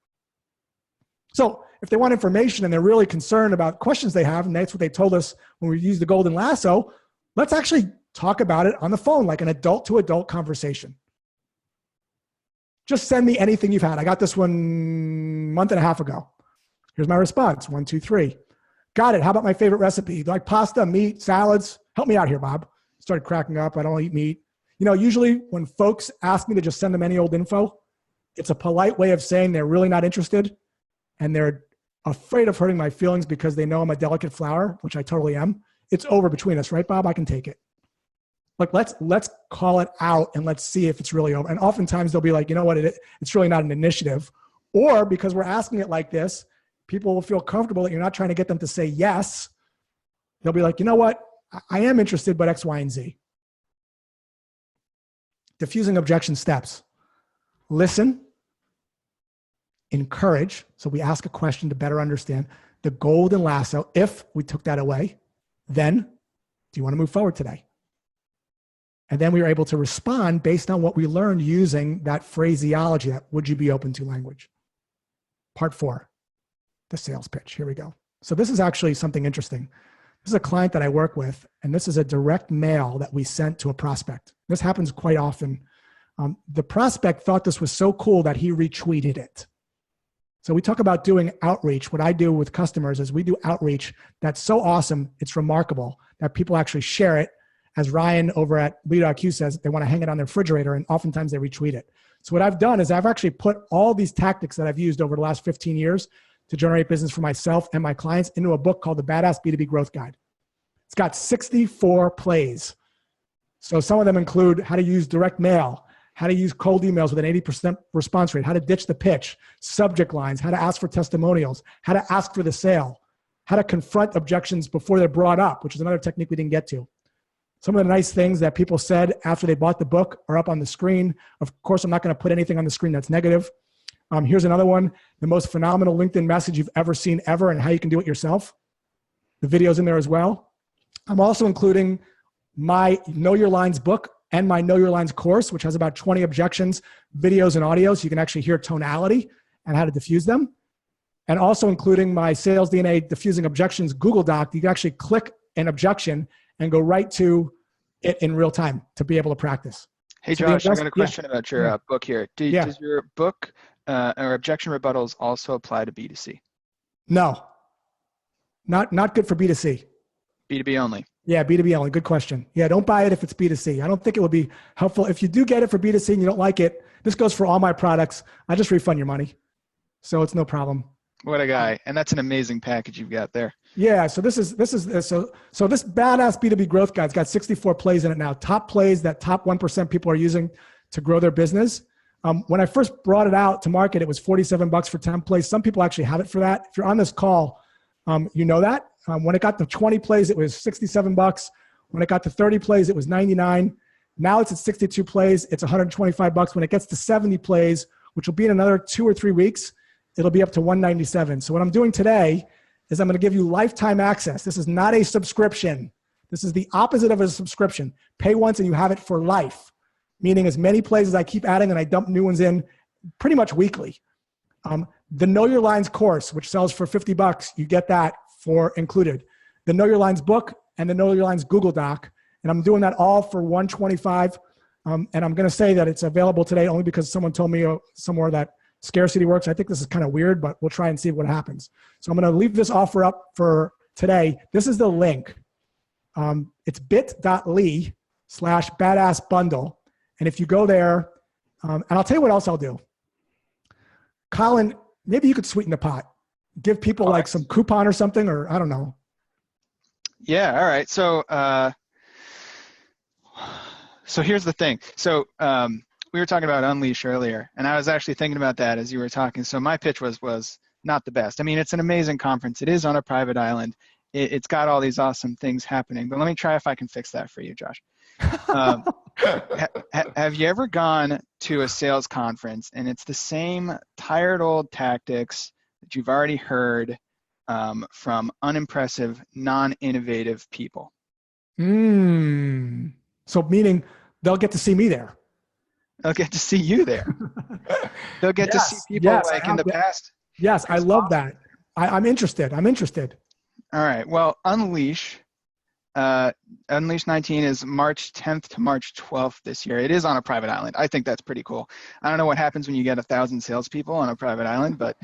So if they want information and they're really concerned about questions they have, and that's what they told us when we used the golden lasso, let's actually talk about it on the phone, like an adult to adult conversation. Just send me anything you've had. I got this one a month and a half ago. Here's my response. 1, 2, 3. Got it. How about my favorite recipe? Like pasta, meat, salads? Help me out here, Bob. Started cracking up. I don't eat meat. Usually when folks ask me to just send them any old info, it's a polite way of saying they're really not interested and they're afraid of hurting my feelings because they know I'm a delicate flower, which I totally am. It's over between us, right, Bob? I can take it. Like, let's call it out and let's see if it's really over. And oftentimes they'll be like, you know what, it's really not an initiative. Or because we're asking it like this, people will feel comfortable that you're not trying to get them to say yes. They'll be like, you know what, I am interested, but X, Y, and Z. Diffusing objection steps. Listen. Encourage. So we ask a question to better understand. The golden lasso, if we took that away, then do you want to move forward today? And then we were able to respond based on what we learned using that phraseology, that would you be open to language. Part 4, the sales pitch. Here we go. So this is actually something interesting. This is a client that I work with, and this is a direct mail that we sent to a prospect. This happens quite often. The prospect thought this was so cool that he retweeted it. So we talk about doing outreach. What I do with customers is we do outreach that's so awesome, it's remarkable, that people actually share it. As Ryan over at Lead.IQ says, they want to hang it on their refrigerator, and oftentimes they retweet it. So what I've done is I've actually put all these tactics that I've used over the last 15 years to generate business for myself and my clients into a book called The Badass B2B Growth Guide. It's got 64 plays. So some of them include how to use direct mail, how to use cold emails with an 80% response rate, how to ditch the pitch, subject lines, how to ask for testimonials, how to ask for the sale, how to confront objections before they're brought up, which is another technique we didn't get to. Some of the nice things that people said after they bought the book are up on the screen. Of course, I'm not going to put anything on the screen that's negative. Here's another one, the most phenomenal LinkedIn message you've ever seen ever and how you can do it yourself. The video's in there as well. I'm also including my Know Your Lines book and my Know Your Lines course, which has about 20 objections, videos, and audio, so you can actually hear tonality and how to diffuse them. And also including my Sales DNA Diffusing Objections Google Doc. You can actually click an objection and go right to it in real time to be able to practice. Hey, Josh, I got a question about your book here. Does your book or objection rebuttals also apply to B2C? No, not good for B2C. B2B only. Yeah, B2B only. Good question. Yeah, don't buy it if it's B2C. I don't think it would be helpful. If you do get it for B2C and you don't like it, this goes for all my products. I just refund your money. So it's no problem. What a guy. And that's an amazing package you've got there. Yeah, so this badass B2B growth guide's got 64 plays in it now. Top plays that top 1% people are using to grow their business. When I first brought it out to market, it was $47 for 10 plays. Some people actually have it for that. If you're on this call, you know that. When it got to 20 plays, it was $67. When it got to 30 plays, it was $99. Now it's at 62 plays. It's $125. When it gets to 70 plays, which will be in another 2 or 3 weeks, it'll be up to $197. So what I'm doing today is I'm going to give you lifetime access. This is not a subscription. This is the opposite of a subscription. Pay once and you have it for life, meaning as many plays as I keep adding and I dump new ones in pretty much weekly. The Know Your Lines course, which sells for $50, you get that for included. The Know Your Lines book and the Know Your Lines Google Doc. And I'm doing that all for $125. And I'm going to say that it's available today only because someone told me somewhere that scarcity works. I think this is kind of weird, but we'll try and see what happens. So I'm going to leave this offer up for today. This is the link. It's bit.ly/badassbundle. And if you go there, and I'll tell you what else I'll do. Colin, maybe you could sweeten the pot. Give people like some coupon or something, or I don't know. Yeah, all right. So here's the thing. So we were talking about Unleash earlier, and I was actually thinking about that as you were talking. So my pitch was not the best. I mean, it's an amazing conference. It is on a private island. It's got all these awesome things happening. But let me try if I can fix that for you, Josh. Have you ever gone to a sales conference and it's the same tired old tactics that you've already heard from unimpressive, non-innovative people? So meaning they'll get to see me there. They'll get to see you there. They'll get to see people like in the past. Yes, I love that. I'm interested. All right. Well, Unleash 19 is March 10th to March 12th this year. It is on a private island. I think that's pretty cool. I don't know what happens when you get 1,000 salespeople on a private island, but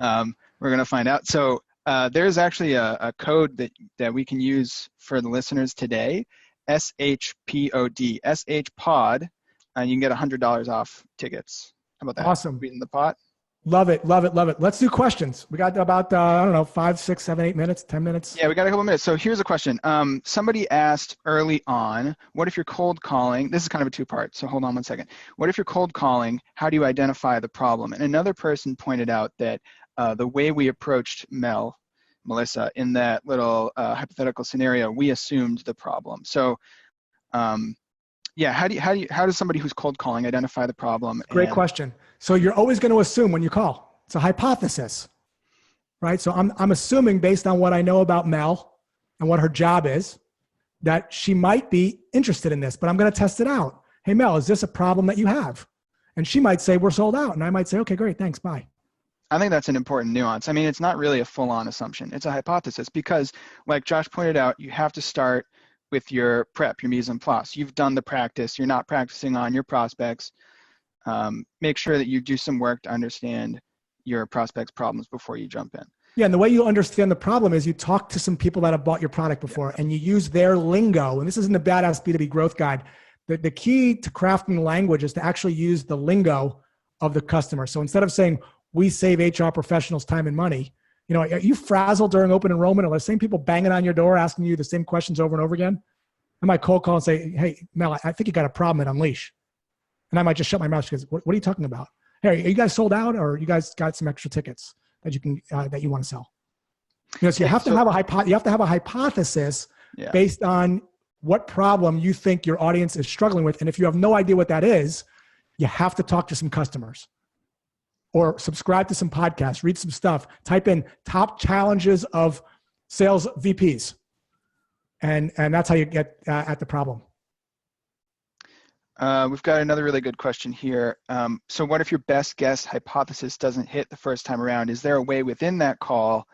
we're going to find out. So there's actually a code that we can use for the listeners today, SHPOD, SHPOD, and you can get $100 off tickets. How about that? Awesome. Reading the pot. Love it. Let's do questions. We got about, 5, 6, 7, 8 minutes, 10 minutes. Yeah, we got a couple minutes. So here's a question. Somebody asked early on, what if you're cold calling? This is kind of a two-part, so hold on one second. What if you're cold calling? How do you identify the problem? And another person pointed out that the way we approached Melissa, in that little hypothetical scenario, we assumed the problem. So yeah, how does somebody who's cold calling identify the problem? Great question. So you're always going to assume when you call. It's a hypothesis, right? So I'm assuming based on what I know about Mel and what her job is, that she might be interested in this, but I'm going to test it out. Hey, Mel, is this a problem that you have? And she might say, we're sold out. And I might say, okay, great, thanks, bye. I think that's an important nuance. I mean, it's not really a full-on assumption. It's a hypothesis because, like Josh pointed out, you have to start with your prep, your mise en place. You've done the practice. You're not practicing on your prospects. Make sure that you do some work to understand your prospects' problems before you jump in. Yeah, and the way you understand the problem is you talk to some people that have bought your product before and you use their lingo. And this isn't the Badass B2B Growth Guide. The key to crafting language is to actually use the lingo of the customer. So instead of saying, we save HR professionals time and money, are you frazzled during open enrollment? Are the same people banging on your door asking you the same questions over and over again? I might cold call and say, hey, Mel, I think you got a problem at Unleash. And I might just shut my mouth because what are you talking about? Hey, are you guys sold out, or you guys got some extra tickets that you can that you want to sell? So you have to have a hypothesis based on what problem you think your audience is struggling with. And if you have no idea what that is, you have to talk to some customers or subscribe to some podcasts, read some stuff, type in top challenges of sales VPs. And that's how you get at the problem. We've got another really good question here. So what if your best guess hypothesis doesn't hit the first time around? Is there a way within that call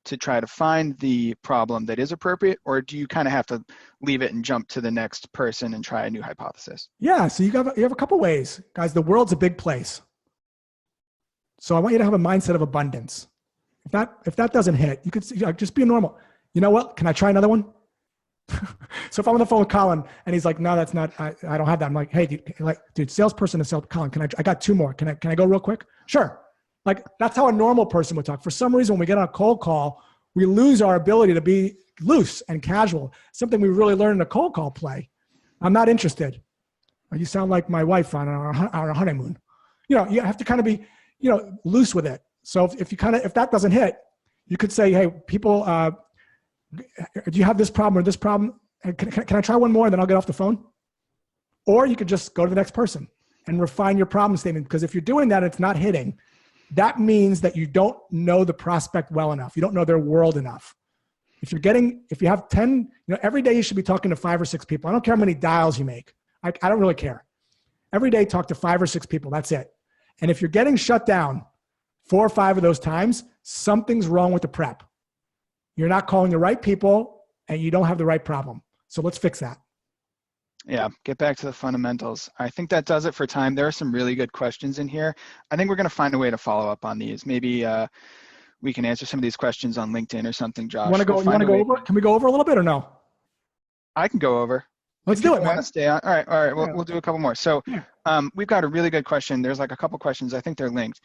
to try to find the problem that is appropriate, or do you kind of have to leave it and jump to the next person and try a new hypothesis? Yeah, so you have a couple ways. Guys, the world's a big place. So I want you to have a mindset of abundance. If that doesn't hit, you could just be normal. You know what? Can I try another one? So if I'm on the phone with Colin and he's like, no, that's not, I don't have that. I'm like, hey, dude, salesperson to sell, Colin, I got 2 more. Can I go real quick? Sure. Like that's how a normal person would talk. For some reason, when we get on a cold call, we lose our ability to be loose and casual. Something we really learned in a cold call play. I'm not interested. You sound like my wife on our honeymoon. You have to kind of be, loose with it. So if that doesn't hit, you could say, hey, people, do you have this problem or this problem? Can I try one more and then I'll get off the phone? Or you could just go to the next person and refine your problem statement. Because if you're doing that, it's not hitting. That means that you don't know the prospect well enough. You don't know their world enough. If you have 10, every day you should be talking to 5 or 6 people. I don't care how many dials you make. I don't really care. Every day talk to 5 or 6 people. That's it. And if you're getting shut down 4 or 5 of those times, something's wrong with the prep. You're not calling the right people and you don't have the right problem. So let's fix that. Yeah, get back to the fundamentals. I think that does it for time. There are some really good questions in here. I think we're going to find a way to follow up on these. Maybe we can answer some of these questions on LinkedIn or something, Josh. You want to go over? Can we go over a little bit or no? I can go over. Let's do it, man. Want to stay on? All right. We'll do a couple more. So we've got a really good question. There's like a couple questions. I think they're linked.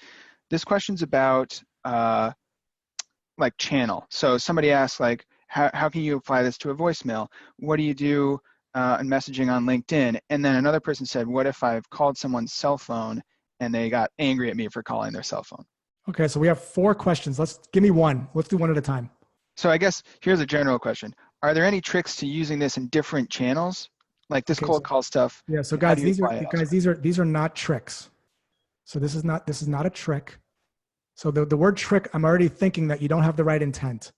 This question's about like channel. So somebody asked like, how can you apply this to a voicemail? What do you do in messaging on LinkedIn? And then another person said, what if I've called someone's cell phone and they got angry at me for calling their cell phone? Okay, so we have 4 questions. Give me one. Let's do one at a time. So I guess here's a general question. Are there any tricks to using this in different channels? Like this cold call stuff. Yeah, so guys, these are not tricks. So this is not a trick. So the word trick, I'm already thinking that you don't have the right intent.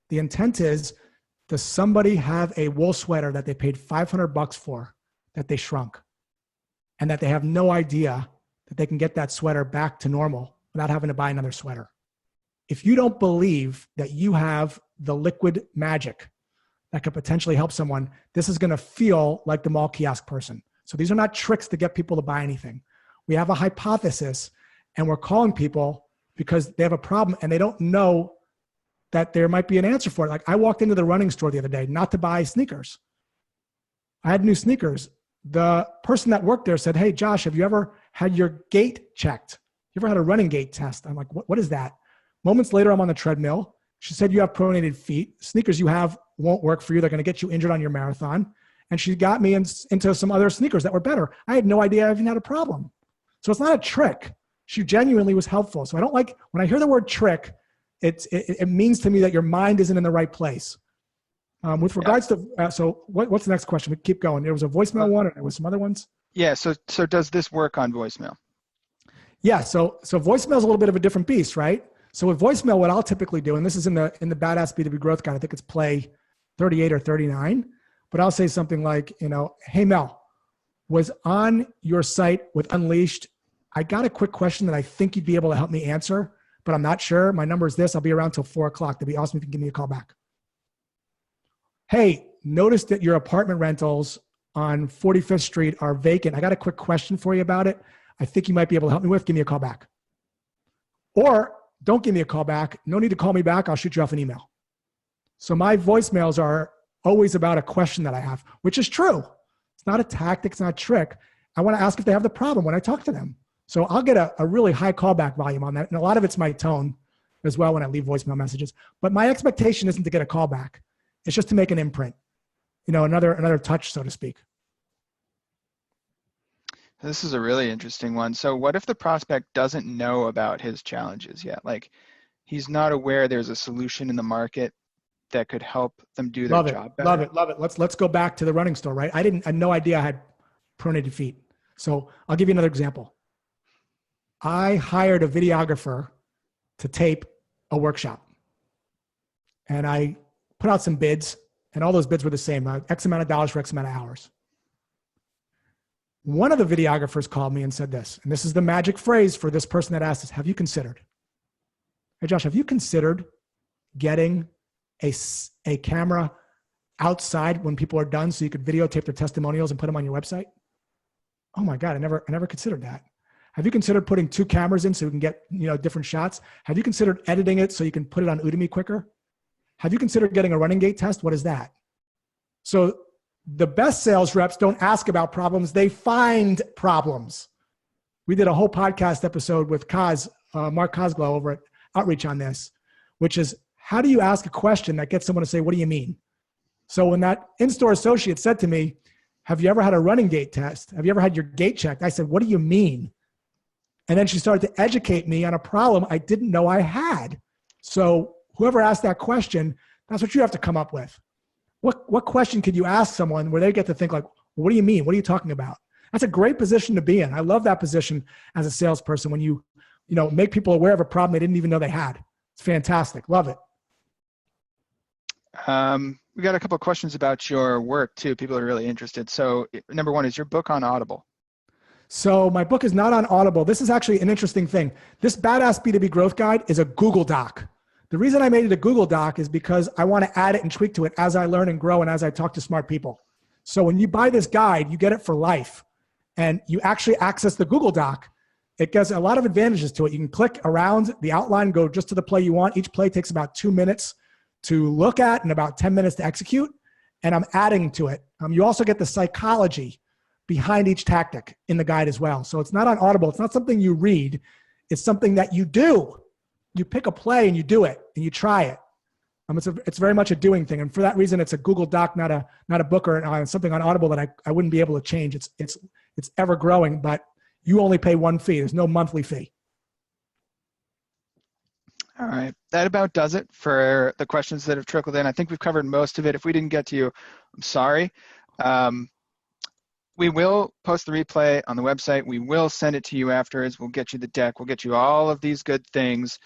The intent is, does somebody have a wool sweater that they paid $500 for that they shrunk and that they have no idea that they can get that sweater back to normal without having to buy another sweater? If you don't believe that you have the liquid magic that could potentially help someone, this is going to feel like the mall kiosk person. So these are not tricks to get people to buy anything. We have a hypothesis and we're calling people because they have a problem and they don't know that there might be an answer for it. Like I walked into the running store the other day, not to buy sneakers. I had new sneakers. The person that worked there said, hey, Josh, have you ever had your gait checked? You ever had a running gait test? I'm like, what is that? Moments later, I'm on the treadmill. She said, you have pronated feet. Sneakers you have won't work for you. They're going to get you injured on your marathon. And she got me into some other sneakers that were better. I had no idea I even had a problem. So it's not a trick. She genuinely was helpful. So I don't like, when I hear the word trick, it means to me that your mind isn't in the right place. With regards to, so what's the next question? We keep going. There was a voicemail one and there was some other ones. Yeah, so does this work on voicemail? Yeah, so voicemail is a little bit of a different beast, right? So with voicemail, what I'll typically do, and this is in the Badass B2B Growth Guide, I think it's play 38 or 39, but I'll say something like, hey Mel, was on your site with Unleashed. I got a quick question that I think you'd be able to help me answer, but I'm not sure. My number is this. I'll be around till 4 o'clock. That'd be awesome if you can give me a call back. Hey, noticed that your apartment rentals on 45th Street are vacant. I got a quick question for you about it. I think you might be able to help me with. Give me a call back. Or don't give me a call back. No need to call me back. I'll shoot you off an email. So my voicemails are always about a question that I have, which is true. It's not a tactic. It's not a trick. I want to ask if they have the problem when I talk to them. So I'll get a really high callback volume on that. And a lot of it's my tone as well when I leave voicemail messages. But my expectation isn't to get a callback. It's just to make an imprint, another touch, so to speak. This is a really interesting one. So what if the prospect doesn't know about his challenges yet? Like he's not aware there's a solution in the market that could help them do their job better. Love it. Let's go back to the running store, right? I had no idea I had pronated feet. So I'll give you another example. I hired a videographer to tape a workshop. And I put out some bids, and all those bids were the same, X amount of dollars for X amount of hours. One of the videographers called me and said this, and this is the magic phrase for this person that asked us, have you considered? Hey, Josh, have you considered getting a camera outside when people are done so you could videotape their testimonials and put them on your website? Oh my God, I never considered that. Have you considered putting 2 cameras in so you can get different shots? Have you considered editing it so you can put it on Udemy quicker? Have you considered getting a running gait test? What is that? So the best sales reps don't ask about problems, they find problems. We did a whole podcast episode with Mark Cosglow over at Outreach on this, which is how do you ask a question that gets someone to say, what do you mean? So when that in-store associate said to me, have you ever had a running gait test? Have you ever had your gait checked? I said, what do you mean? And then she started to educate me on a problem I didn't know I had. So whoever asked that question, that's what you have to come up with. What question could you ask someone where they get to think like, what do you mean? What are you talking about? That's a great position to be in. I love that position as a salesperson when you make people aware of a problem they didn't even know they had. It's fantastic. Love it. We got a couple of questions about your work too. People are really interested. So number one, is your book on Audible? So my book is not on Audible. This is actually an interesting thing. This Badass B2B Growth Guide is a Google Doc. The reason I made it a Google Doc is because I want to add it and tweak to it as I learn and grow and as I talk to smart people. So when you buy this guide, you get it for life, and you actually access the Google Doc. It gives a lot of advantages to it. You can click around the outline, go just to the play you want. Each play takes about 2 minutes to look at and about 10 minutes to execute. And I'm adding to it. You also get the psychology behind each tactic in the guide as well. So it's not on Audible. It's not something you read. It's something that you do. You pick a play and you do it and you try it. It's very much a doing thing. And for that reason, it's a Google Doc, not a book or something on Audible that I wouldn't be able to change. It's ever growing, but you only pay one fee. There's no monthly fee. All right. That about does it for the questions that have trickled in. I think we've covered most of it. If we didn't get to you, I'm sorry. We will post the replay on the website. We will send it to you afterwards. We'll get you the deck. We'll get you all of these good things.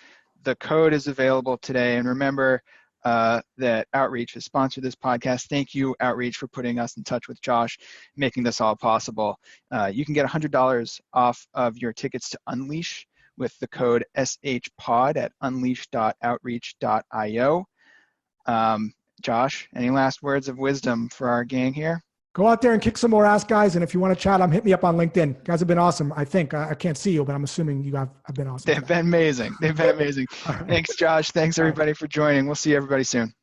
The code is available today. And remember that Outreach has sponsored this podcast. Thank you, Outreach, for putting us in touch with Josh, making this all possible. You can get $100 off of your tickets to Unleash with the code SHPOD at unleash.outreach.io. Josh, any last words of wisdom for our gang here? Go out there and kick some more ass, guys. And if you want to chat, hit me up on LinkedIn. You guys have been awesome. I think I can't see you, but I'm assuming you have been awesome. They've been amazing. They've been amazing. Thanks, Josh. Thanks, everybody, for joining. We'll see everybody soon.